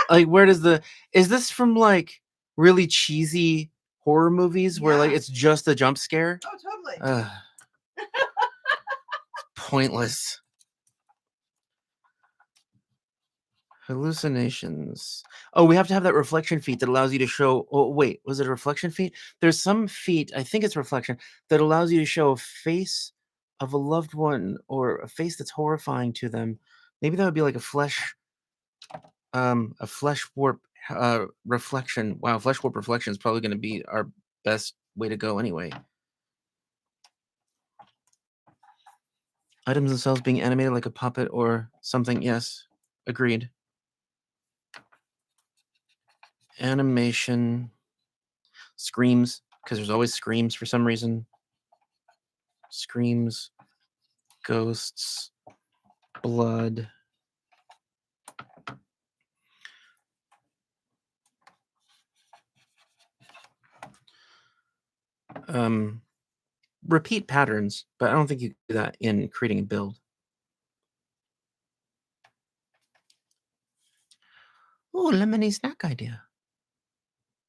Like, where does is this from like really cheesy horror movies where like Yeah. it's just a jump scare? Oh, totally. Pointless. Hallucinations. Oh, we have to have that reflection feat that allows you to show. Oh, wait, was it a reflection feat? There's some feat, I think it's reflection, that allows you to show a face of a loved one or a face that's horrifying to them. Maybe that would be like a flesh warp reflection. Wow, flesh warp reflection is probably going to be our best way to go anyway. Items themselves being animated like a puppet or something. Yes, agreed. Animation. Screams, because there's always screams for some reason. Screams, ghosts, blood. Repeat patterns, but I don't think you can do that in creating a build. Oh, lemony snack idea.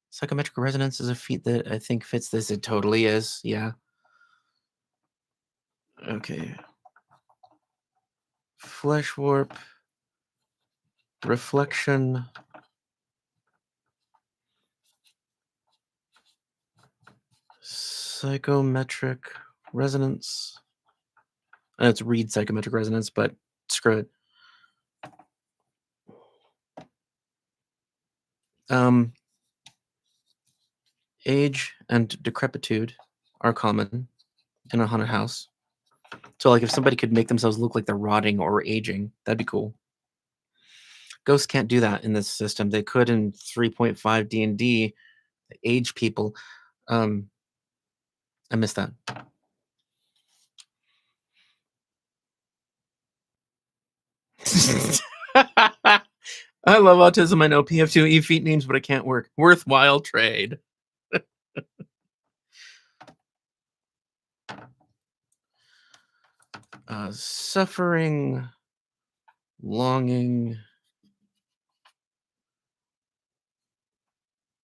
Psychometric resonance is a feat that I think fits this. It totally is. Yeah. Okay. Flesh warp. Reflection. Psychometric resonance. And it's read psychometric resonance, but screw it. Age and decrepitude are common in a haunted house. So, like, if somebody could make themselves look like they're rotting or aging, that'd be cool. Ghosts can't do that in this system. They could in 3.5 D&D, age people. I missed that. I love autism. I know PF2E feat names, but it can't work. Worthwhile trade. Suffering, longing.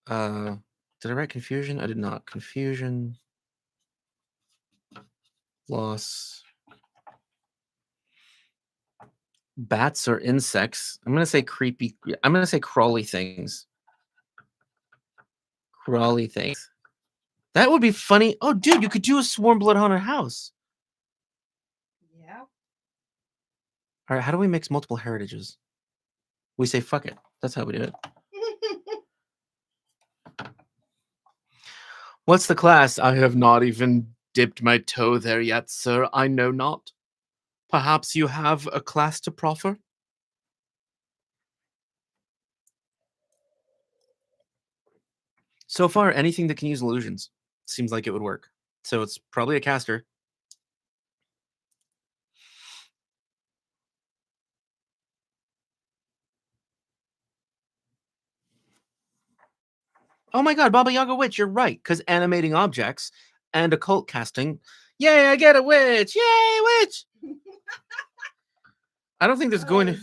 Did I write confusion? I did not. Confusion, loss. Bats or insects. I'm gonna say creepy. I'm gonna say crawly things. Crawly things. That would be funny. Oh, dude, you could do a swarm blood haunted house. Yeah. All right, how do we mix multiple heritages? We say fuck it. That's how we do it. What's the class? I have not even dipped my toe there yet, sir. I know not. Perhaps you have a class to proffer? So far, anything that can use illusions seems like it would work. So it's probably a caster. Oh my god, Baba Yaga Witch, you're right. Because animating objects and occult casting. Yay, I get a witch! Yay, witch! I don't think there's going to.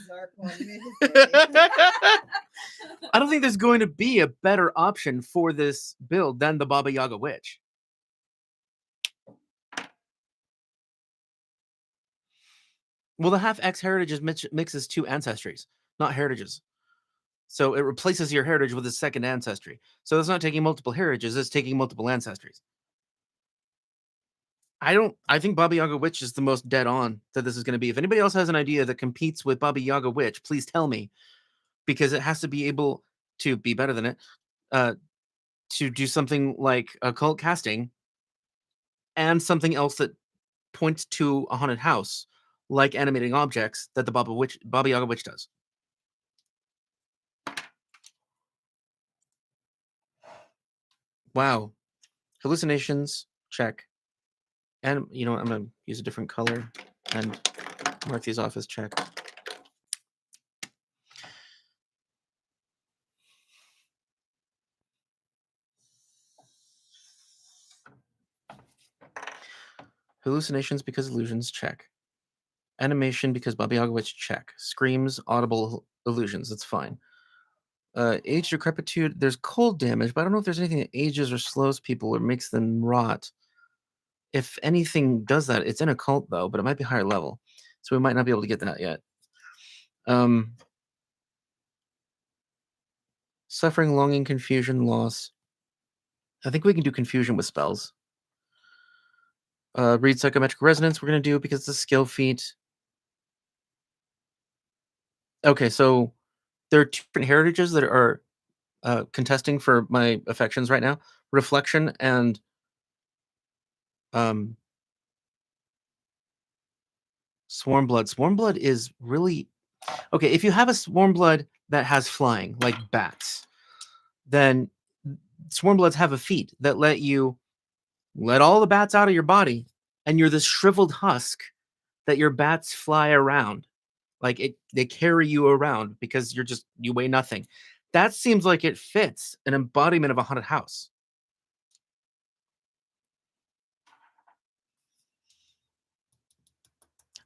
I don't think there's going to be a better option for this build than the Baba Yaga Witch. Well, the half X heritage mixes two ancestries, not heritages. So it replaces your heritage with a second ancestry. So it's not taking multiple heritages, it's taking multiple ancestries. I think Baba Yaga Witch is the most dead on that this is going to be. If anybody else has an idea that competes with Baba Yaga Witch, please tell me. Because it has to be able to be better than it. To do something like occult casting and something else that points to a haunted house, like animating objects that the Baba Yaga Witch does. Wow. Hallucinations, check. And you know what? I'm going to use a different color and mark these off as check. Hallucinations because illusions, check. Animation because Baba Yaga Witch, check. Screams, audible illusions, that's fine. Age decrepitude, there's cold damage, but I don't know if there's anything that ages or slows people or makes them rot. If anything does that, it's in a cult though, but it might be higher level. So we might not be able to get that yet. Suffering, longing, confusion, loss. I think we can do confusion with spells. Read psychometric resonance we're going to do because it's a skill feat. Okay, so there are two different heritages that are contesting for my affections right now. Reflection and Swarm Blood. Swarm Blood is really... Okay, if you have a Swarm Blood that has flying, like bats, then Swarm Bloods have a feat that let you let all the bats out of your body, and you're this shriveled husk that your bats fly around. Like they carry you around because you weigh nothing. That seems like it fits an embodiment of a haunted house.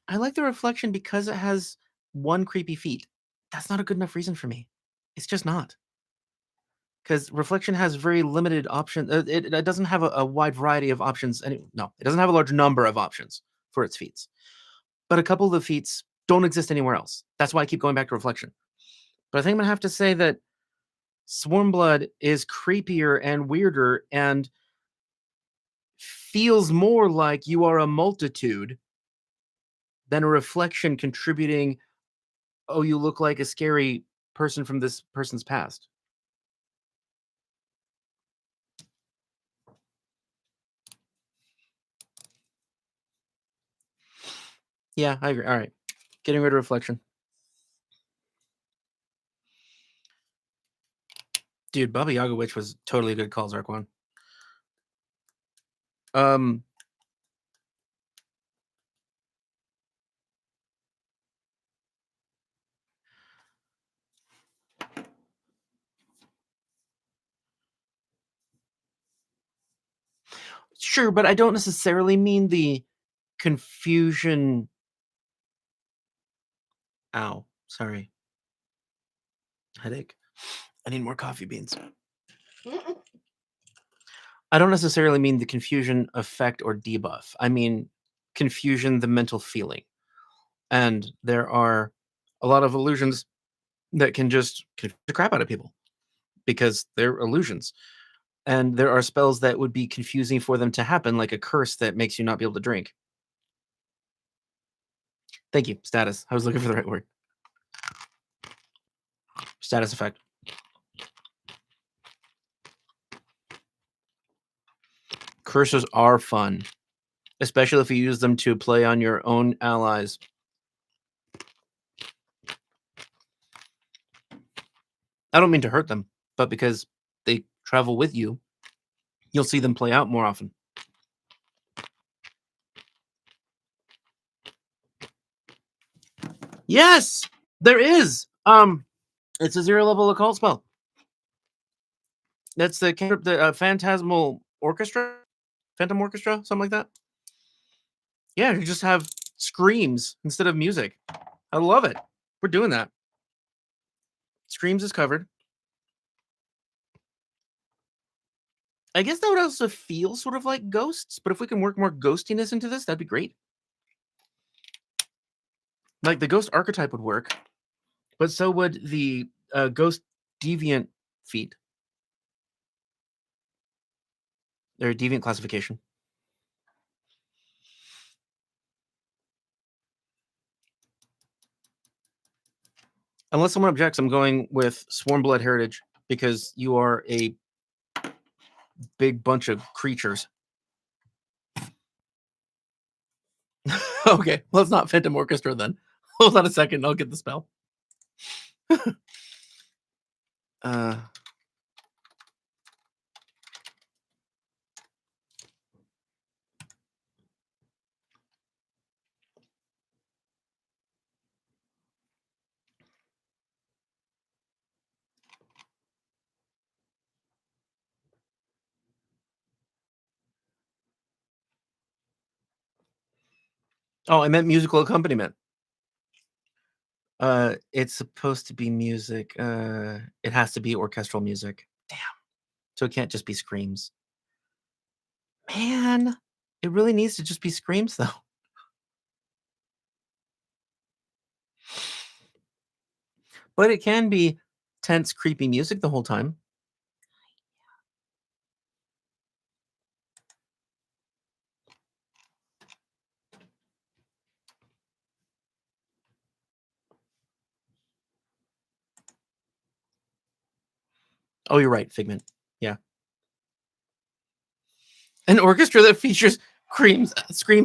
I like the reflection because it has one creepy feat. That's not a good enough reason for me. It's just not. Because reflection has very limited options. It doesn't have a wide variety of options. No, it doesn't have a large number of options for its feats. But a couple of the feats don't exist anywhere else. That's why I keep going back to reflection. But I think I'm going to have to say that Swarm Blood is creepier and weirder and feels more like you are a multitude than a reflection contributing, oh, you look like a scary person from this person's past. Yeah, I agree. All right. Getting rid of reflection. Dude, Baba Yaga Witch was totally a good call, Zarquan. Sure, but I don't necessarily mean the confusion. Ow, sorry. Headache. I need more coffee beans. I don't necessarily mean the confusion effect or debuff. I mean confusion, the mental feeling. And there are a lot of illusions that can just confuse the crap out of people because they're illusions. And there are spells that would be confusing for them to happen, like a curse that makes you not be able to drink. Thank you. Status. I was looking for the right word. Status effect. Curses are fun, especially if you use them to play on your own allies. I don't mean to hurt them, but because they travel with you, you'll see them play out more often. Yes, there is. It's a 0-level occult spell. That's the Phantasmal Orchestra, Phantom Orchestra, something like that. Yeah, you just have screams instead of music. I love it. We're doing that. Screams is covered. I guess that would also feel sort of like ghosts, but if we can work more ghostiness into this, that'd be great. Like the ghost archetype would work, but so would the ghost deviant feat. Their deviant classification. Unless someone objects, I'm going with Swarm Blood Heritage because you are a big bunch of creatures. Okay, well, it's not Phantom Orchestra then. Hold on a second, I'll get the spell. Oh, I meant musical accompaniment. It's supposed to be music. It has to be orchestral music. Damn. So it can't just be screams. Man, it really needs to just be screams, though. But it can be tense, creepy music the whole time. Oh, you're right, Figment. Yeah. An orchestra that features screams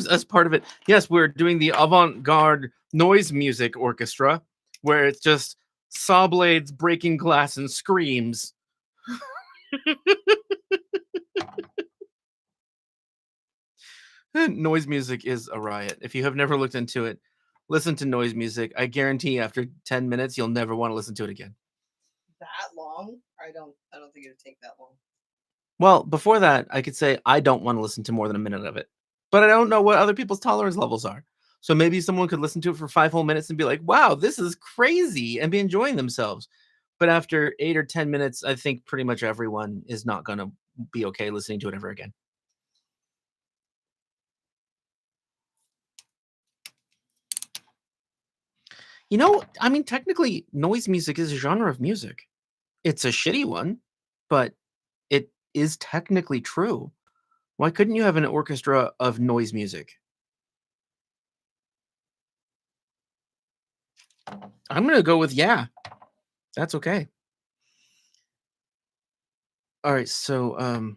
as part of it. Yes, we're doing the avant-garde noise music orchestra, where it's just saw blades breaking glass and screams. Noise music is a riot. If you have never looked into it, listen to noise music. I guarantee after 10 minutes, you'll never want to listen to it again. That long? I don't think it would take that long. Well, before that, I could say I don't want to listen to more than a minute of it. But I don't know what other people's tolerance levels are. So maybe someone could listen to it for 5 whole minutes and be like, wow, this is crazy, and be enjoying themselves. But after 8 or 10 minutes, I think pretty much everyone is not going to be okay listening to it ever again. You know, I mean, technically, noise music is a genre of music. It's a shitty one, but it is technically true. Why couldn't you have an orchestra of noise music? I'm going to go with yeah. That's okay. All right, so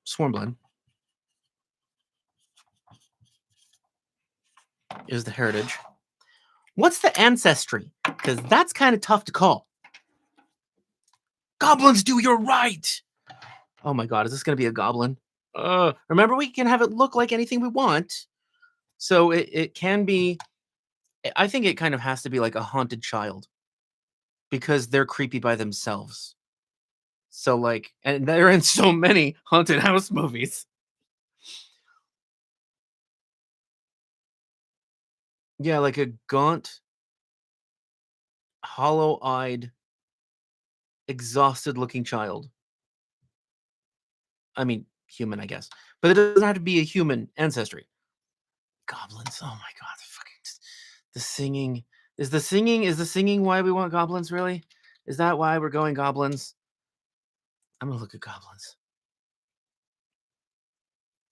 Swarmblood is the heritage. What's the ancestry? Because that's kind of tough to call. Goblins do your right. Oh my god, is this going to be a goblin? Remember, we can have it look like anything we want. So it can be, I think it kind of has to be like a haunted child. Because they're creepy by themselves. So like, and they're in so many haunted house movies. Yeah, like a gaunt, hollow-eyed, exhausted-looking child. I mean, human, I guess. But it doesn't have to be a human ancestry. Goblins. Oh my god, the singing. Is the singing why we want goblins, really? Is that why we're going goblins? I'm gonna look at goblins.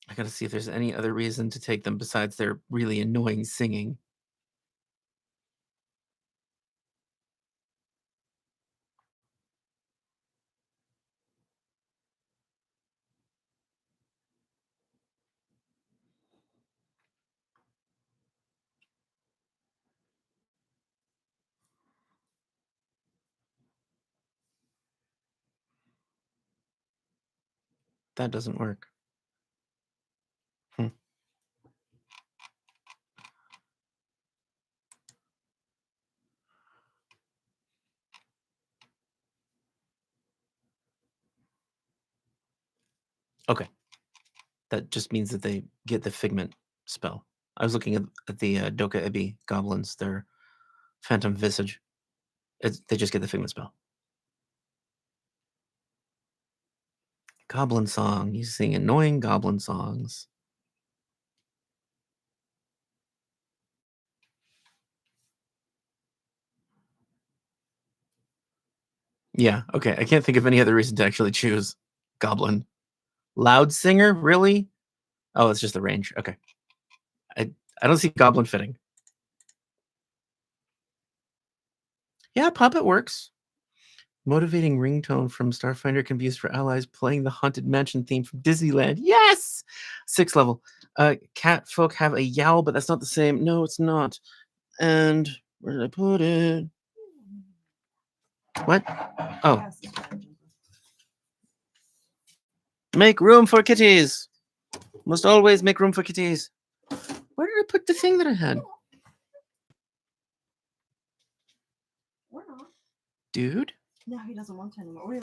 I gotta see if there's any other reason to take them besides their really annoying singing. That doesn't work. Okay. That just means that they get the Figment spell. I was looking at the Doka Ebi goblins, their Phantom Visage. They just get the Figment spell. Goblin song. You sing annoying goblin songs. Yeah, okay. I can't think of any other reason to actually choose goblin. Loud singer? Really? Oh, it's just the range. Okay. I don't see goblin fitting. Yeah, puppet works. Motivating ringtone from Starfinder can be used for allies playing the Haunted Mansion theme from Disneyland. Yes! 6th level. Cat folk have a yowl, but that's not the same. No, it's not. And where did I put it? What? Oh. Make room for kitties. Must always make room for kitties. Where did I put the thing that I had? Or not. Dude? No, he doesn't want to anymore. What are you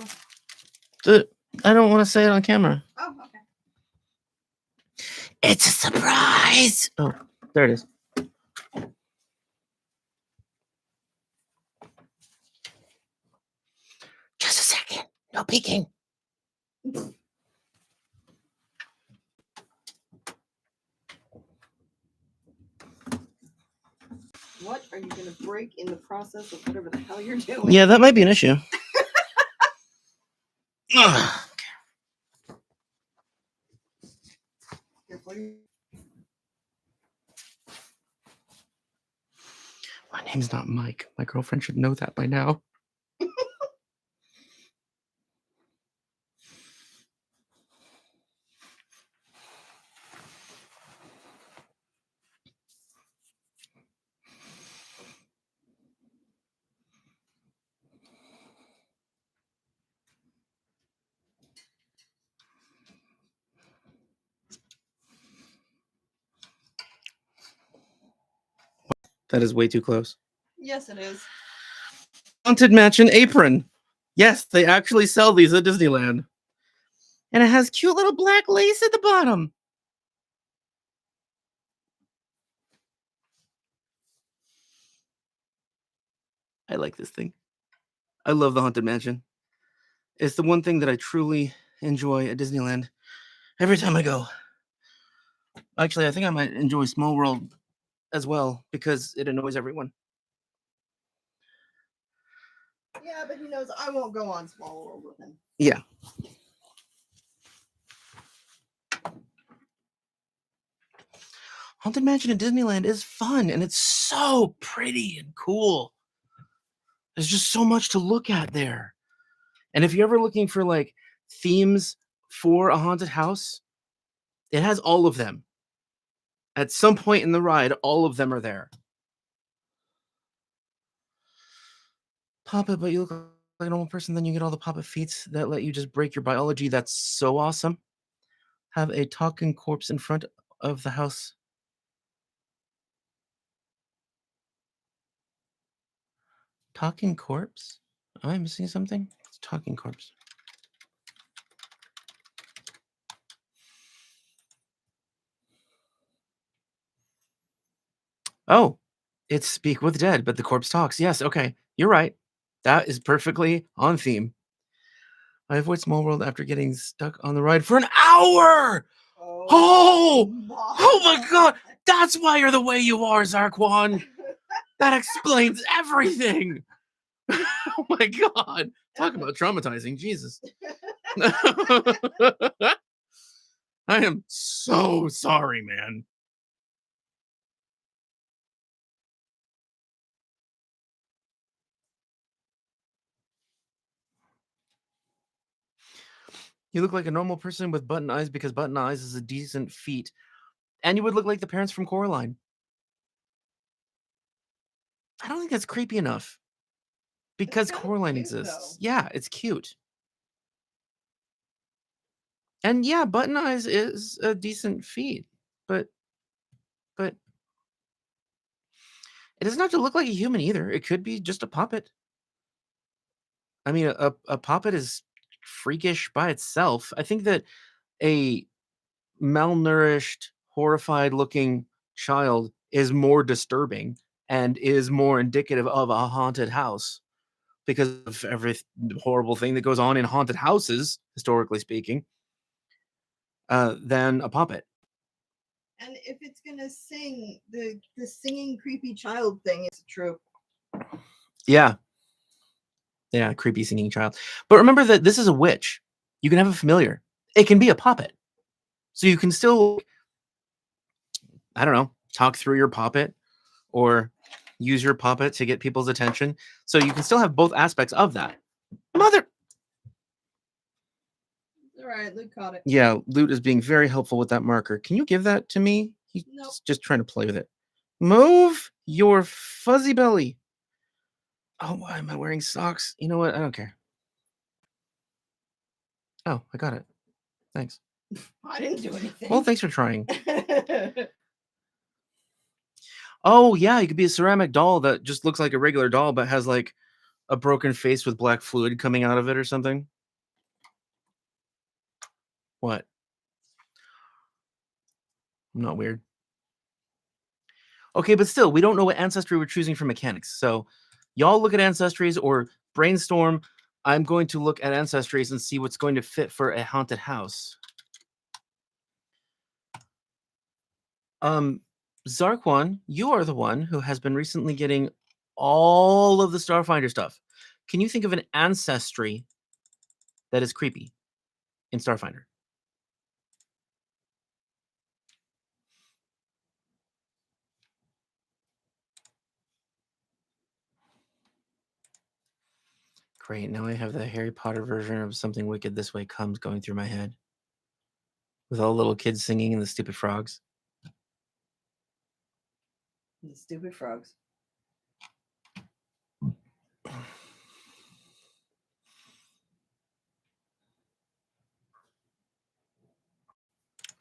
looking I don't want to say it on camera. Oh, okay. It's a surprise. Oh, there it is. No peeking. What are you going to break in the process of whatever the hell you're doing? Yeah, that might be an issue. My name's not Mike. My girlfriend should know that by now. That is way too close. Yes, it is. Haunted Mansion apron. Yes, they actually sell these at Disneyland. And it has cute little black lace at the bottom. I like this thing. I love the Haunted Mansion. It's the one thing that I truly enjoy at Disneyland every time I go. Actually, I think I might enjoy Small World as well because it annoys everyone. Yeah, but he knows I won't go on Small World with him. Yeah. Haunted Mansion at Disneyland is fun and it's so pretty and cool. There's just so much to look at there. And if you're ever looking for like themes for a haunted house, it has all of them. At some point in the ride, all of them are there. Poppet, but you look like a normal person, then you get all the Poppet feats that let you just break your biology. That's so awesome. Have a talking corpse in front of the house. Talking corpse? Am I missing something? It's talking corpse. Oh, it's Speak with Dead, but the corpse talks. Yes, okay. You're right. That is perfectly on theme. I avoid Small World after getting stuck on the ride for an hour! Oh my god! That's why you're the way you are, Zarquan! That explains everything! Oh my god! Talk about traumatizing, Jesus. I am so sorry, man. You look like a normal person with button eyes because button eyes is a decent feat. And you would look like the parents from Coraline. I don't think that's creepy enough. Because Coraline exists. Though. Yeah, it's cute. And yeah, button eyes is a decent feat. But it doesn't have to look like a human either. It could be just a puppet. I mean, a puppet is freakish by itself. I think that a malnourished, horrified looking child is more disturbing and is more indicative of a haunted house because of every horrible thing that goes on in haunted houses, historically speaking, than a puppet. And if it's gonna sing, the singing creepy child thing is true. Yeah. Yeah, creepy singing child. But remember that this is a witch. You can have a familiar. It can be a puppet. So you can still, I don't know, talk through your puppet or use your puppet to get people's attention. So you can still have both aspects of that. Mother. All right, Luke caught it. Yeah, Loot is being very helpful with that marker. Can you give that to me? He's Nope. just trying to play with it. Move your fuzzy belly. Oh, why am I wearing socks? You know what? I don't care. Oh, I got it. Thanks. I didn't do anything. Well, thanks for trying. Oh, yeah, you could be a ceramic doll that just looks like a regular doll, but has like a broken face with black fluid coming out of it or something. What? I'm not weird. Okay, but still, we don't know what ancestry we're choosing for mechanics. So y'all look at ancestries or brainstorm I'm going to look at ancestries and see what's going to fit for a haunted house. Zarquan, you are the one who has been recently getting all of the Starfinder stuff. Can you think of an ancestry that is creepy in Starfinder? Great, now I have the Harry Potter version of Something Wicked This Way Comes going through my head. With all the little kids singing and the stupid frogs. The stupid frogs.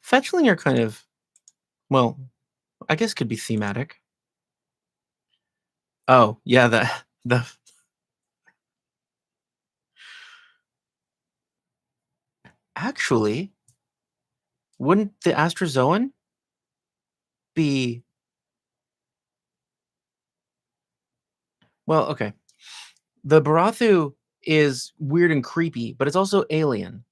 Fetchling are kind of, well, I guess could be thematic. Oh, yeah, the actually, wouldn't the Astrozoan be, well, okay. The Barathu is weird and creepy, but it's also alien.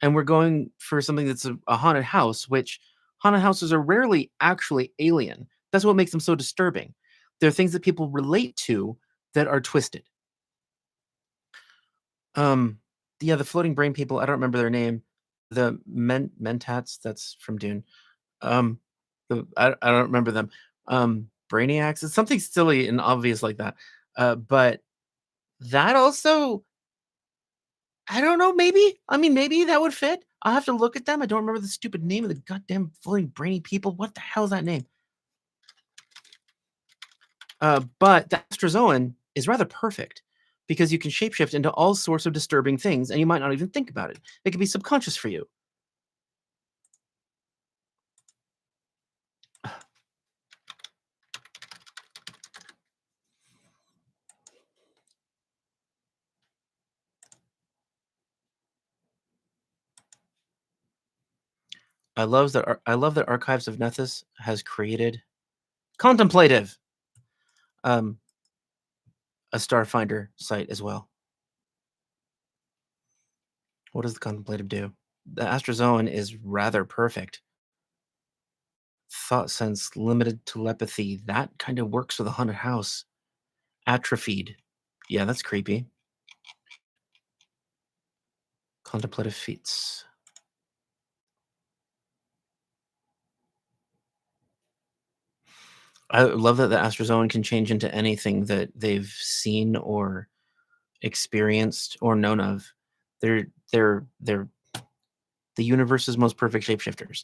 And we're going for something that's a haunted house, which haunted houses are rarely actually alien. That's what makes them so disturbing. They're things that people relate to that are twisted. Yeah, the floating brain people, I don't remember their name. The mentats, that's from Dune. I don't remember them. Brainiacs, it's something silly and obvious like that. But that also, I don't know, maybe. I mean, maybe that would fit. I'll have to look at them. I don't remember the stupid name of the goddamn floating brainy people. What the hell is that name? But the Astrozoan is rather perfect because you can shapeshift into all sorts of disturbing things and you might not even think about it. It could be subconscious for you. I love that Archives of Nethys has created Contemplative, a Starfinder site as well. What does the Contemplative do? The Astrozoan is rather perfect. Thought sense, limited telepathy. That kind of works with a haunted house. Atrophied. Yeah, that's creepy. Contemplative feats. I love that the Astrozoan can change into anything that they've seen or experienced or known of. They're the universe's most perfect shapeshifters.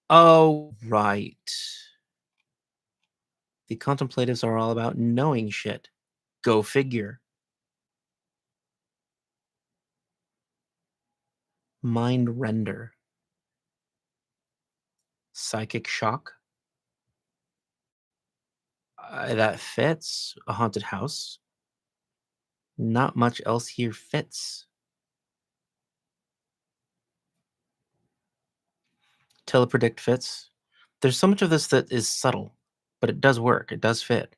Oh, right. The contemplatives are all about knowing shit. Go figure. Mind render. Psychic shock. That fits a haunted house. Not much else here fits. Telepredict fits. There's so much of this that is subtle, but it does work. It does fit.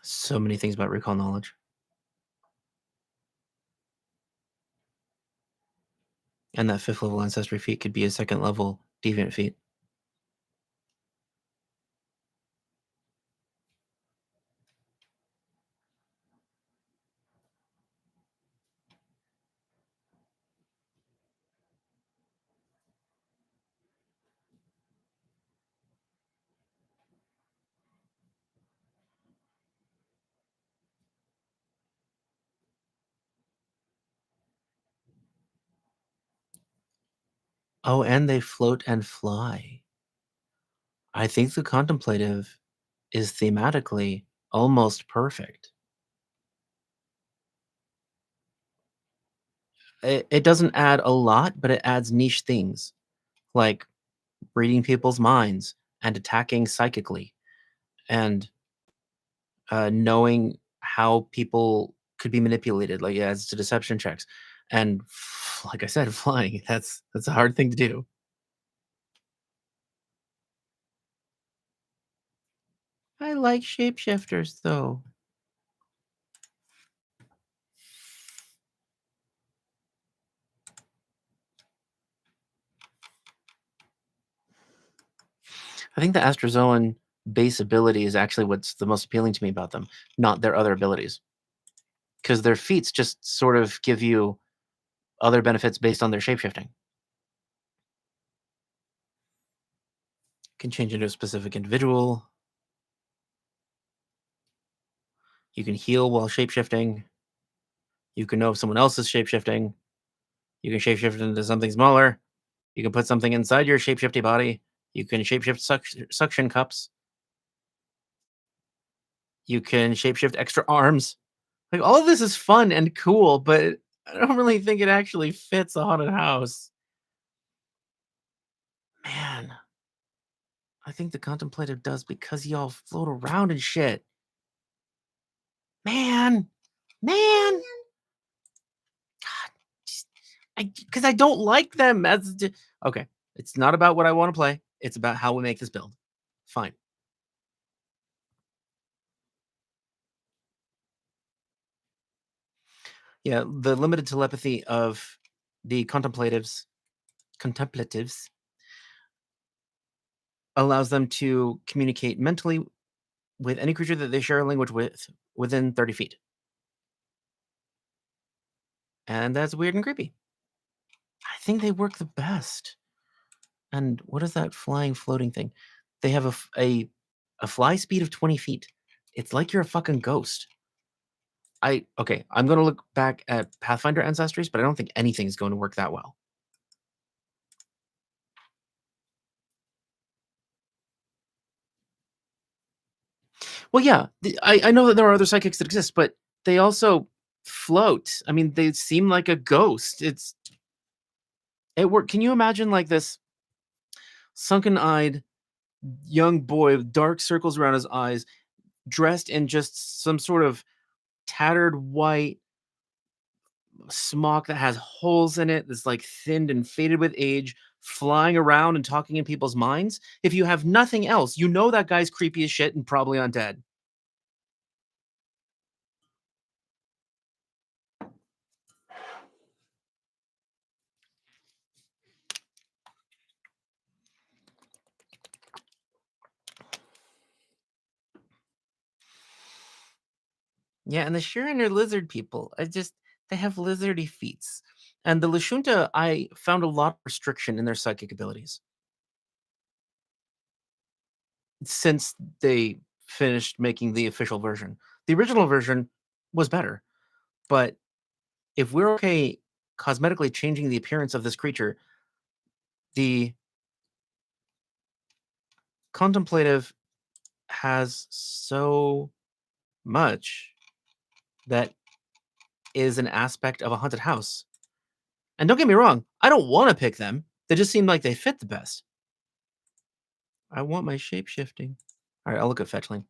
So many things about recall knowledge. And that 5th level ancestry feat could be a 2nd level deviant feat. Oh, and they float and fly. I think the contemplative is thematically almost perfect. It doesn't add a lot, but it adds niche things like reading people's minds and attacking psychically and knowing how people could be manipulated, like as to deception checks, and like I said, flying. That's a hard thing to do. I like shapeshifters, though. I think the Astrozoan base ability is actually what's the most appealing to me about them, not their other abilities. Because their feats just sort of give you other benefits based on their shapeshifting. Can change into a specific individual. You can heal while shapeshifting. You can know if someone else is shapeshifting. You can shapeshift into something smaller. You can put something inside your shapeshifty body. You can shapeshift suction cups. You can shapeshift extra arms. Like, all of this is fun and cool, but I don't really think it actually fits a haunted house. Man, I think the contemplative does because y'all float around and shit. Man. God, because I don't like them. Okay. It's not about what I want to play. It's about how we make this build. Fine. Yeah, the limited telepathy of the contemplatives allows them to communicate mentally with any creature that they share a language with within 30 feet. And that's weird and creepy. I think they work the best. And what is that flying floating thing? They have a fly speed of 20 feet. It's like you're a fucking ghost. Okay, I'm gonna look back at Pathfinder Ancestries, but I don't think anything's going to work that well. Well, yeah, I know that there are other psychics that exist, but they also float. I mean, they seem like a ghost. It work. Can you imagine like this sunken-eyed young boy with dark circles around his eyes, dressed in just some sort of tattered white smock that has holes in it, that's like thinned and faded with age, flying around and talking in people's minds? If you have nothing else, you know that guy's creepy as shit and probably undead. Yeah, and the Shirin are lizard people. They have lizardy feats. And the Lashunta, I found a lot of restriction in their psychic abilities since they finished making the official version. The original version was better, but if we're okay cosmetically changing the appearance of this creature, the contemplative has so much that is an aspect of a haunted house. And don't get me wrong, I don't want to pick them. They just seem like they fit the best. I want my shape shifting. All right, I'll look at fetchling.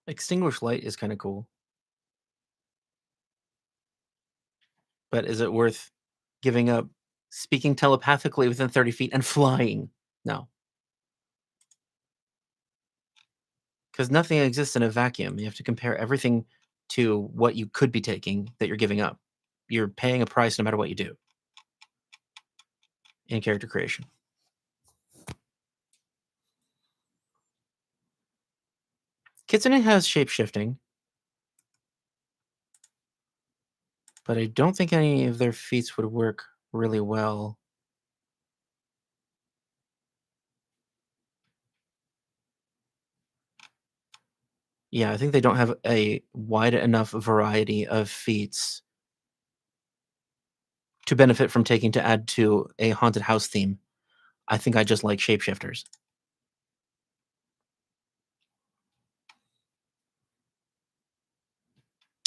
Extinguish light is kind of cool. But is it worth giving up speaking telepathically within 30 feet and flying? No. Because nothing exists in a vacuum. You have to compare everything to what you could be taking that you're giving up. You're paying a price no matter what you do in character creation. Kitsune has shape shifting, but I don't think any of their feats would work really well. Yeah, I think they don't have a wide enough variety of feats to benefit from taking to add to a haunted house theme. I think I just like shapeshifters.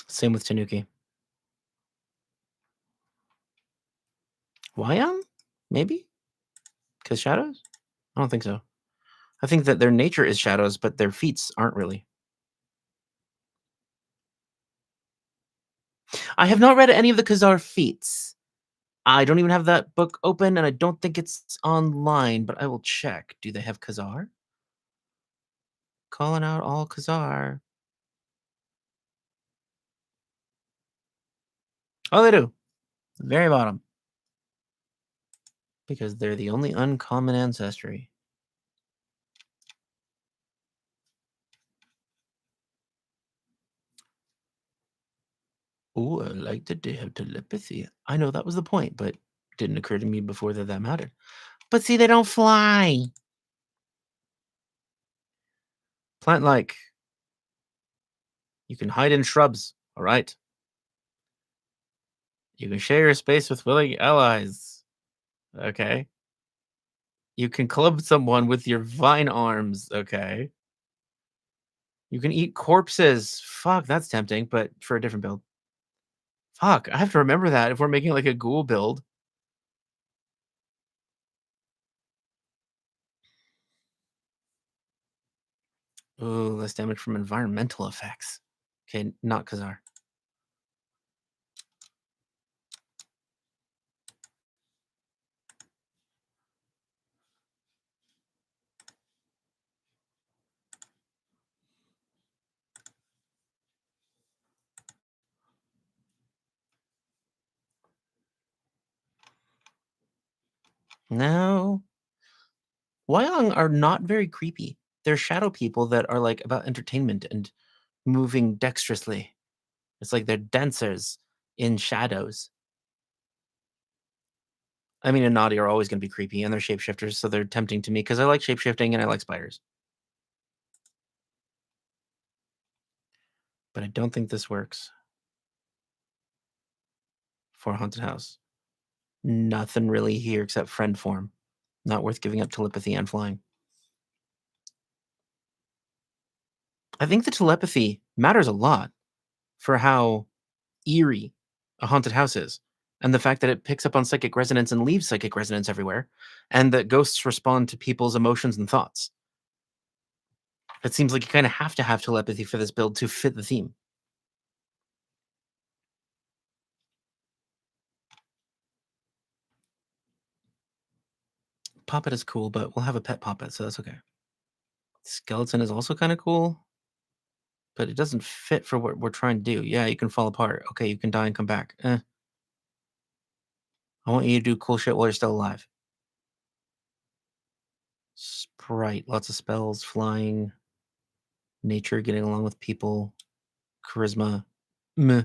Same with Tanuki. Wyon? Maybe? Because shadows? I don't think so. I think that their nature is shadows, but their feats aren't really. I have not read any of the Khazar feats. I don't even have that book open, and I don't think it's online, but I will check. Do they have Khazar? Calling out all Khazar. Oh, they do. Very bottom. Because they're the only uncommon ancestry. Oh, I like that they have telepathy. I know that was the point, but didn't occur to me before that mattered. But see, they don't fly. Plant-like. You can hide in shrubs, all right? You can share your space with willing allies. Okay. You can club someone with your vine arms. Okay. You can eat corpses. Fuck, that's tempting, but for a different build. Fuck, I have to remember that if we're making like a ghoul build. Ooh, less damage from environmental effects. Okay, not Khazar. No. Wyong are not very creepy. They're shadow people that are like about entertainment and moving dexterously. It's like they're dancers in shadows. I mean, and Naughty are always going to be creepy, and they're shapeshifters, so they're tempting to me because I like shapeshifting and I like spiders. But I don't think this works for a haunted house. Nothing really here except friend form. Not worth giving up telepathy and flying. I think the telepathy matters a lot for how eerie a haunted house is. And the fact that it picks up on psychic resonance and leaves psychic resonance everywhere, and that ghosts respond to people's emotions and thoughts. It seems like you kind of have to have telepathy for this build to fit the theme. Poppet is cool, but we'll have a pet Poppet, so that's okay. Skeleton is also kind of cool, but it doesn't fit for what we're trying to do. Yeah, you can fall apart. Okay, you can die and come back. I want you to do cool shit while you're still alive. Sprite, lots of spells, flying, nature, getting along with people, charisma. Meh.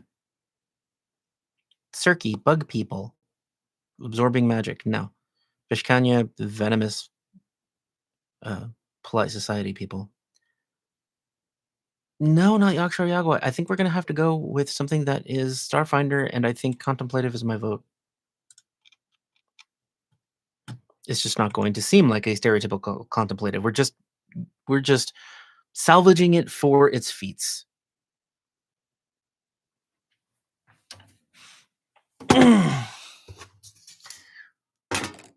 Cirky, bug people, absorbing magic. No. Vishkanya, venomous, polite society people. No, not Yakshar Yagua. I think we're going to have to go with something that is Starfinder, and I think Contemplative is my vote. It's just not going to seem like a stereotypical Contemplative. We're just salvaging it for its feats.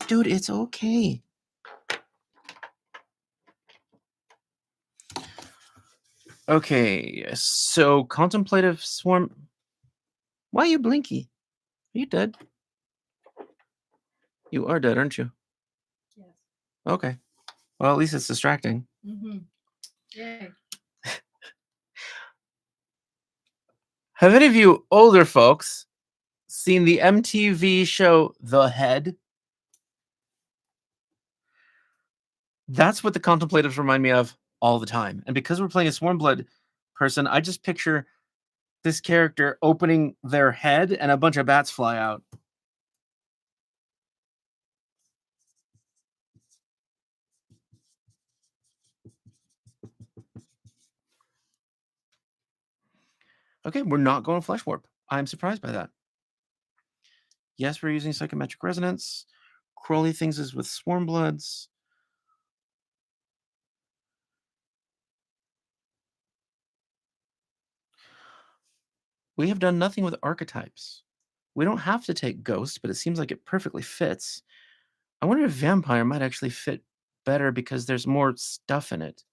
Dude, it's okay. Okay, so Contemplative Swarm. Why are you blinky? Are you dead? You are dead, aren't you? Yes. Okay. Well, at least it's distracting. Mm-hmm. Yay. Have any of you older folks seen the MTV show The Head? That's what the Contemplatives remind me of all the time. And because we're playing a Swarmblood person, I just picture this character opening their head and a bunch of bats fly out. Okay, we're not going Flesh Warp. I'm surprised by that. Yes, we're using Psychometric Resonance. Crowley things is with Swarmbloods. We have done nothing with archetypes. We don't have to take Ghost, but it seems like it perfectly fits. I wonder if vampire might actually fit better because there's more stuff in it.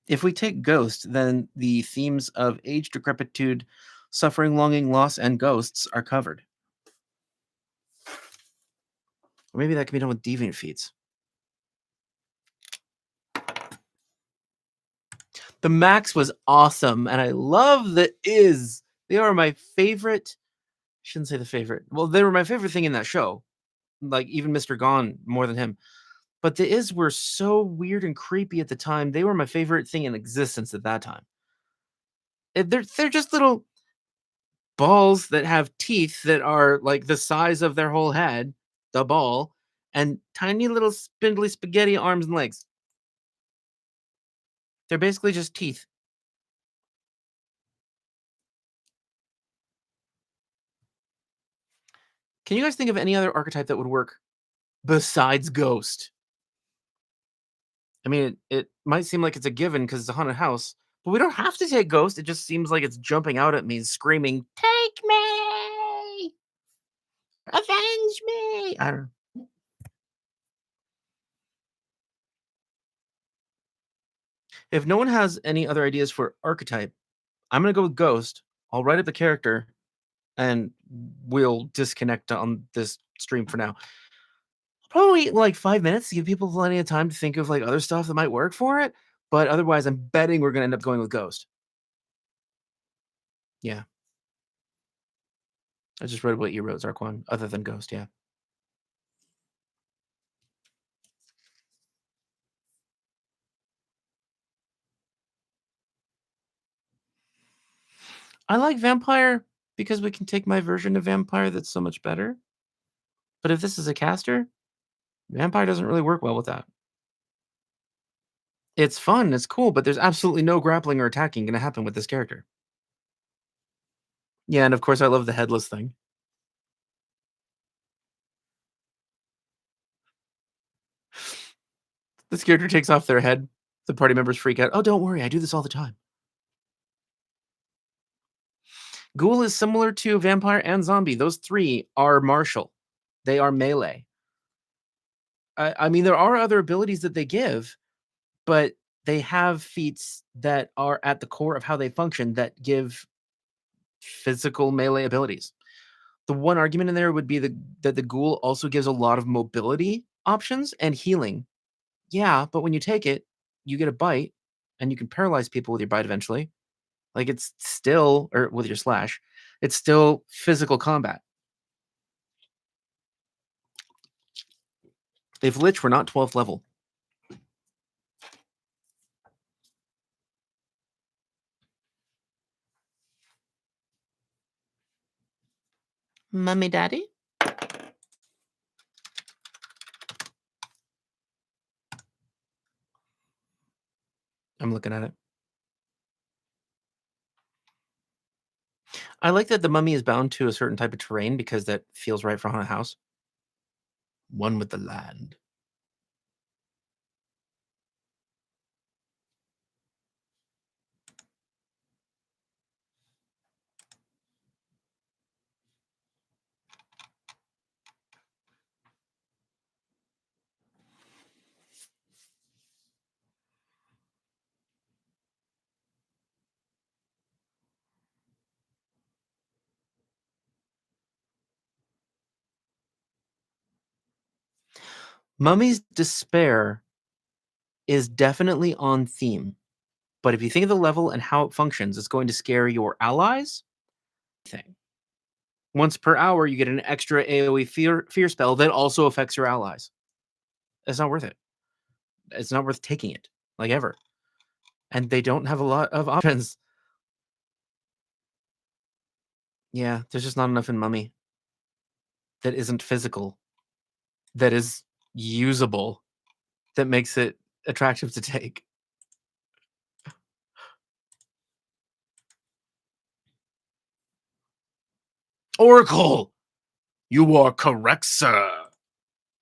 If we take ghost, then the themes of age, decrepitude, suffering, longing, loss, and ghosts are covered. Or maybe that can be done with deviant feats. The Max was awesome, and I love the Is. They are my favorite. Shouldn't say the favorite. Well, they were my favorite thing in that show. Like even Mr. Gone more than him. But the Is were so weird and creepy at the time. They were my favorite thing in existence at that time. They're just little balls that have teeth that are like the size of their whole head, the ball, and tiny little spindly spaghetti arms and legs. They're basically just teeth. Can you guys think of any other archetype that would work besides Ghost? I mean, it might seem like it's a given because it's a haunted house, but we don't have to take Ghost. It just seems like it's jumping out at me, screaming, "Take me! Avenge me!" I don't know. If no one has any other ideas for archetype, I'm gonna go with Ghost. I'll write up the character, and we'll disconnect on this stream for now. Probably like 5 minutes to give people plenty of time to think of like other stuff that might work for it. But otherwise, I'm betting we're gonna end up going with Ghost. Yeah. I just read what you wrote, Zarquan, other than Ghost, yeah. I like Vampire because we can take my version of Vampire that's so much better. But if this is a caster, Vampire doesn't really work well with that. It's fun, it's cool, but there's absolutely no grappling or attacking gonna happen with this character. Yeah, and of course I love the headless thing. This character takes off their head. The party members freak out. Oh, don't worry, I do this all the time. Ghoul is similar to Vampire and Zombie. Those three are martial. They are melee. I mean, there are other abilities that they give, but they have feats that are at the core of how they function that give physical melee abilities. The one argument in there would be that the Ghoul also gives a lot of mobility options and healing. Yeah, but when you take it, you get a bite, and you can paralyze people with your bite eventually. Like it's still, or with your slash, it's still physical combat. If Lich were not 12th level. Mummy daddy? I'm looking at it. I like that the mummy is bound to a certain type of terrain because that feels right for haunted house. One with the land. Mummy's despair is definitely on theme. But if you think of the level and how it functions, it's going to scare your allies. Thing. Once per hour, you get an extra AoE fear spell that also affects your allies. It's not worth it. It's not worth taking it, like ever. And they don't have a lot of options. Yeah, there's just not enough in Mummy that isn't physical, that is usable, that makes it attractive to take. Oracle! You are correct, sir.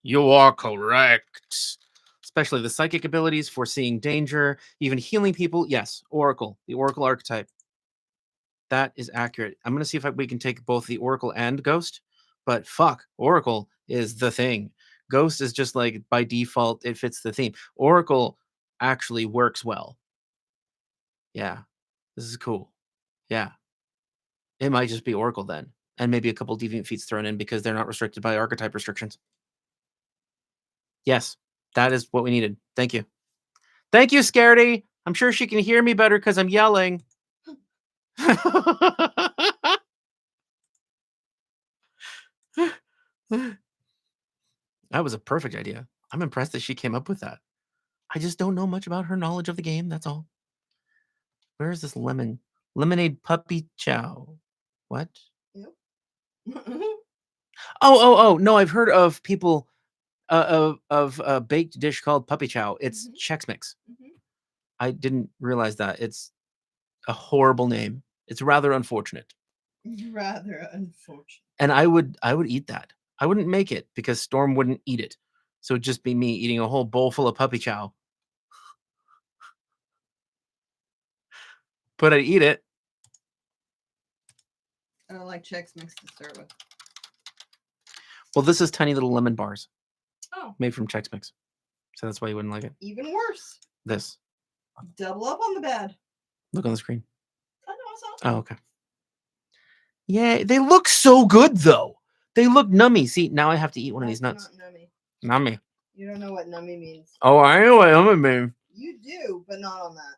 You are correct. Especially the psychic abilities, foreseeing danger, even healing people. Yes, Oracle, the Oracle archetype. That is accurate. I'm gonna see if we can take both the Oracle and Ghost, but fuck, Oracle is the thing. Ghost is just like by default, it fits the theme. Oracle actually works well. Yeah, this is cool. Yeah, it might just be Oracle then, and maybe a couple deviant feats thrown in because they're not restricted by archetype restrictions. Yes, that is what we needed. Thank you. Thank you, Scaredy. I'm sure she can hear me better because I'm yelling. That was a perfect idea. I'm impressed that she came up with that. I just don't know much about her knowledge of the game, that's all. Where is this lemon? Lemonade puppy chow. What? Yep. Oh. No, I've heard of people of a baked dish called puppy chow. It's Chex Mix. I didn't realize that. It's a horrible name. It's rather unfortunate. Rather unfortunate. And I would eat that. I wouldn't make it because Storm wouldn't eat it. So it'd just be me eating a whole bowl full of puppy chow. But I'd eat it. I don't like Chex Mix to start with. Well, this is tiny little lemon bars. Oh. Made from Chex Mix. So that's why you wouldn't like it. Even worse. This. Double up on the bad. Look on the screen. I know, I saw. Oh, okay. Yeah, they look so good, though. They look nummy. See, now I have to eat one of these nuts. Not nummy. Nummy. You don't know what nummy means. Oh, I know what nummy means. You do, but not on that.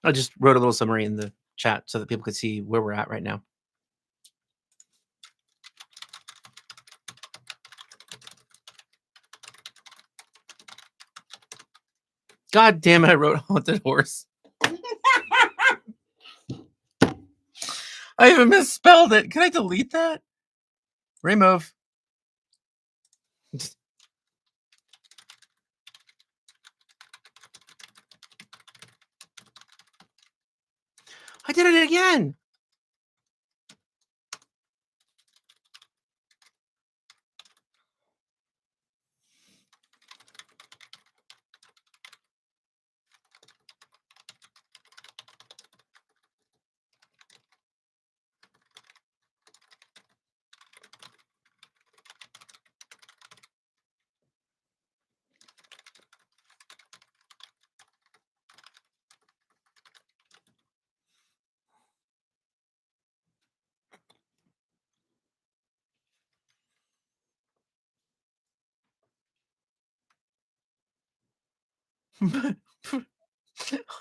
I just wrote a little summary in the chat so that people could see where we're at right now. God damn it, I wrote Haunted Horse. I even misspelled it. Can I delete that? Remove. I did it again.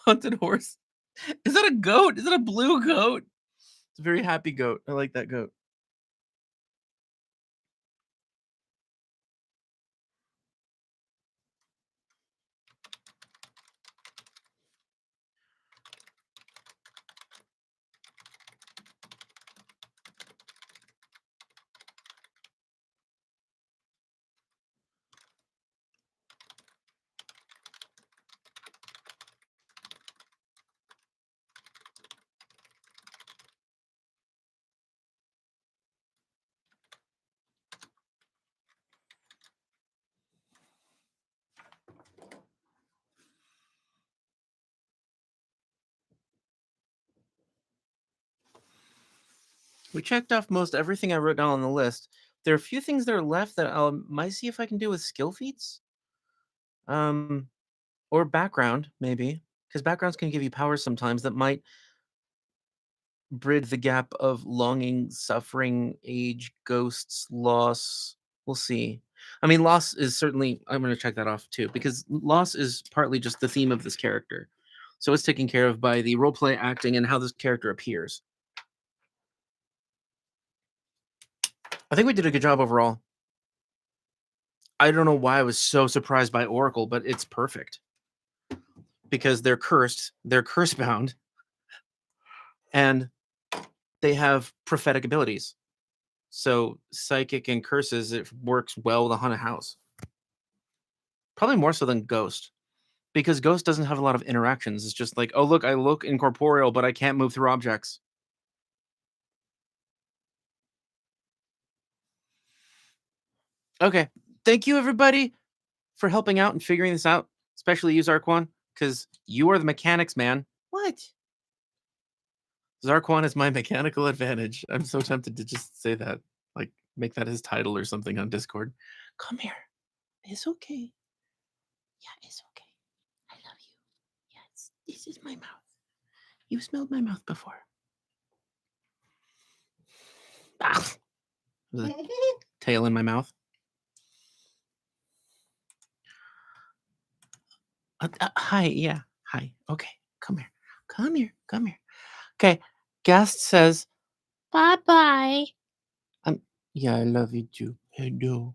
Haunted Horse. Is that a goat? Is that a blue goat? It's a very happy goat. I like that goat. We checked off most everything I wrote down on the list. There are a few things that are left that I might see if I can do with skill feats. Or background, maybe. Because backgrounds can give you powers sometimes that might bridge the gap of longing, suffering, age, ghosts, loss. We'll see. I mean, loss is certainly, I'm going to check that off too, because loss is partly just the theme of this character. So it's taken care of by the roleplay, acting, and how this character appears. I think we did a good job overall. I don't know why I was so surprised by Oracle, but it's perfect. Because they're cursed, they're curse-bound, and they have prophetic abilities. So psychic and curses, it works well with a haunted house. Probably more so than Ghost. Because Ghost doesn't have a lot of interactions. It's just like, oh, look, I look incorporeal, but I can't move through objects. Okay. Thank you, everybody, for helping out and figuring this out. Especially you, Zarquan, because you are the mechanics man. What? Zarquan is my mechanical advantage. I'm so tempted to just say that. Like, make that his title or something on Discord. Come here. It's okay. Yeah, it's okay. I love you. Yes, this is my mouth. You smelled my mouth before. Ah. The tail in my mouth. Hi, yeah. Hi. Okay, come here. Come here. Come here. Okay, Guest says, bye-bye. Yeah, I love you too. I do.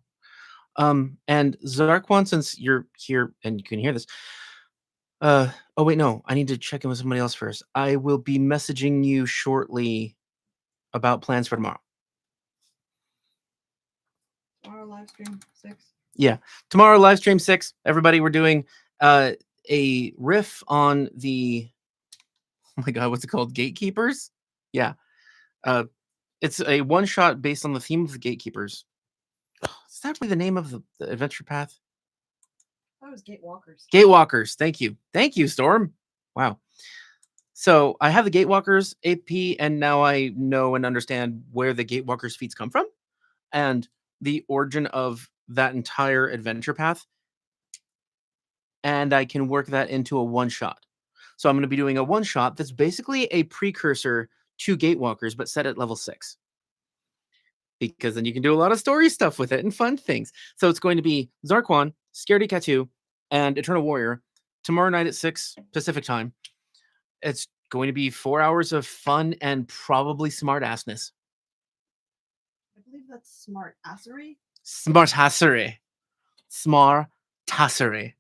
And Zarquan, since you're here and you can hear this, oh wait, no, I need to check in with somebody else first. I will be messaging you shortly about plans for tomorrow. Tomorrow live stream 6. Yeah, tomorrow live stream 6. Everybody, we're doing a riff on the, oh my god, what's it called? Gatekeepers? Yeah. It's a one-shot based on the theme of the Gatekeepers. Is that really the name of the adventure path? That was Gatewalkers. Gatewalkers. Thank you. Thank you, Storm. Wow. So I have the Gatewalkers AP, and now I know and understand where the Gatewalkers feats come from and the origin of that entire adventure path. And I can work that into a one-shot. So I'm going to be doing a one-shot that's basically a precursor to Gatewalkers, but set at level 6. Because then you can do a lot of story stuff with it and fun things. So it's going to be Zarquan, Scaredy Cat 2, and Eternal Warrior tomorrow night at 6 Pacific time. It's going to be 4 hours of fun and probably smart-assness. I believe that's smart-assery. Smart-assery. Smart-assery.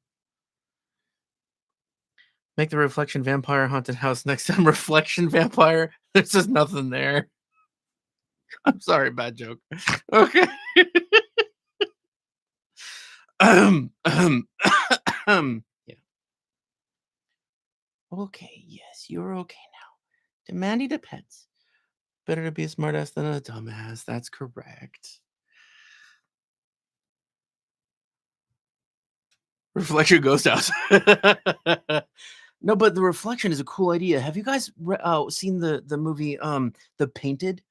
Make the Reflection Vampire haunted house next time. Reflection Vampire? There's just nothing there. I'm sorry, bad joke. Okay. Yeah. Okay, yes, you're okay now. Demandy the pets. Better to be a smartass than a dumbass. That's correct. Reflection Ghost House. No, but the Reflection is a cool idea. Have you guys seen the movie The Painted?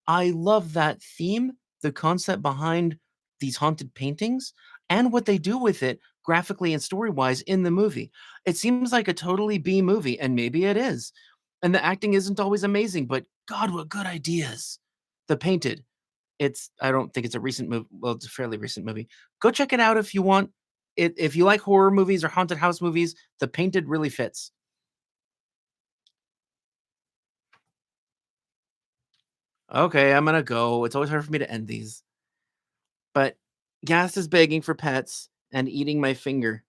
I love that theme, the concept behind these haunted paintings, and what they do with it graphically and story-wise in the movie. It seems like a totally B movie, and maybe it is. And the acting isn't always amazing, but God, what good ideas. The Painted. I don't think it's a recent movie. Well, it's a fairly recent movie. Go check it out if you want. If you like horror movies or haunted house movies, The Painted really fits. Okay, I'm gonna go. It's always hard for me to end these. But Gas is begging for pets and eating my finger.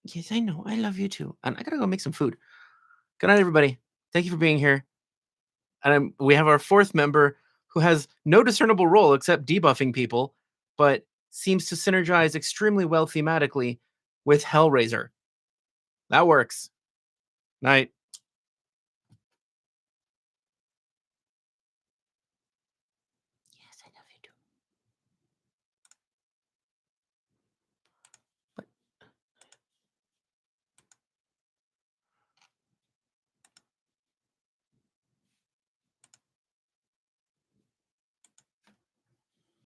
Yes, I know. I love you too. And I gotta go make some food. Good night, everybody. Thank you for being here. And we have our 4th member who has no discernible role except debuffing people, but seems to synergize extremely well thematically with Hellraiser. That works. Night.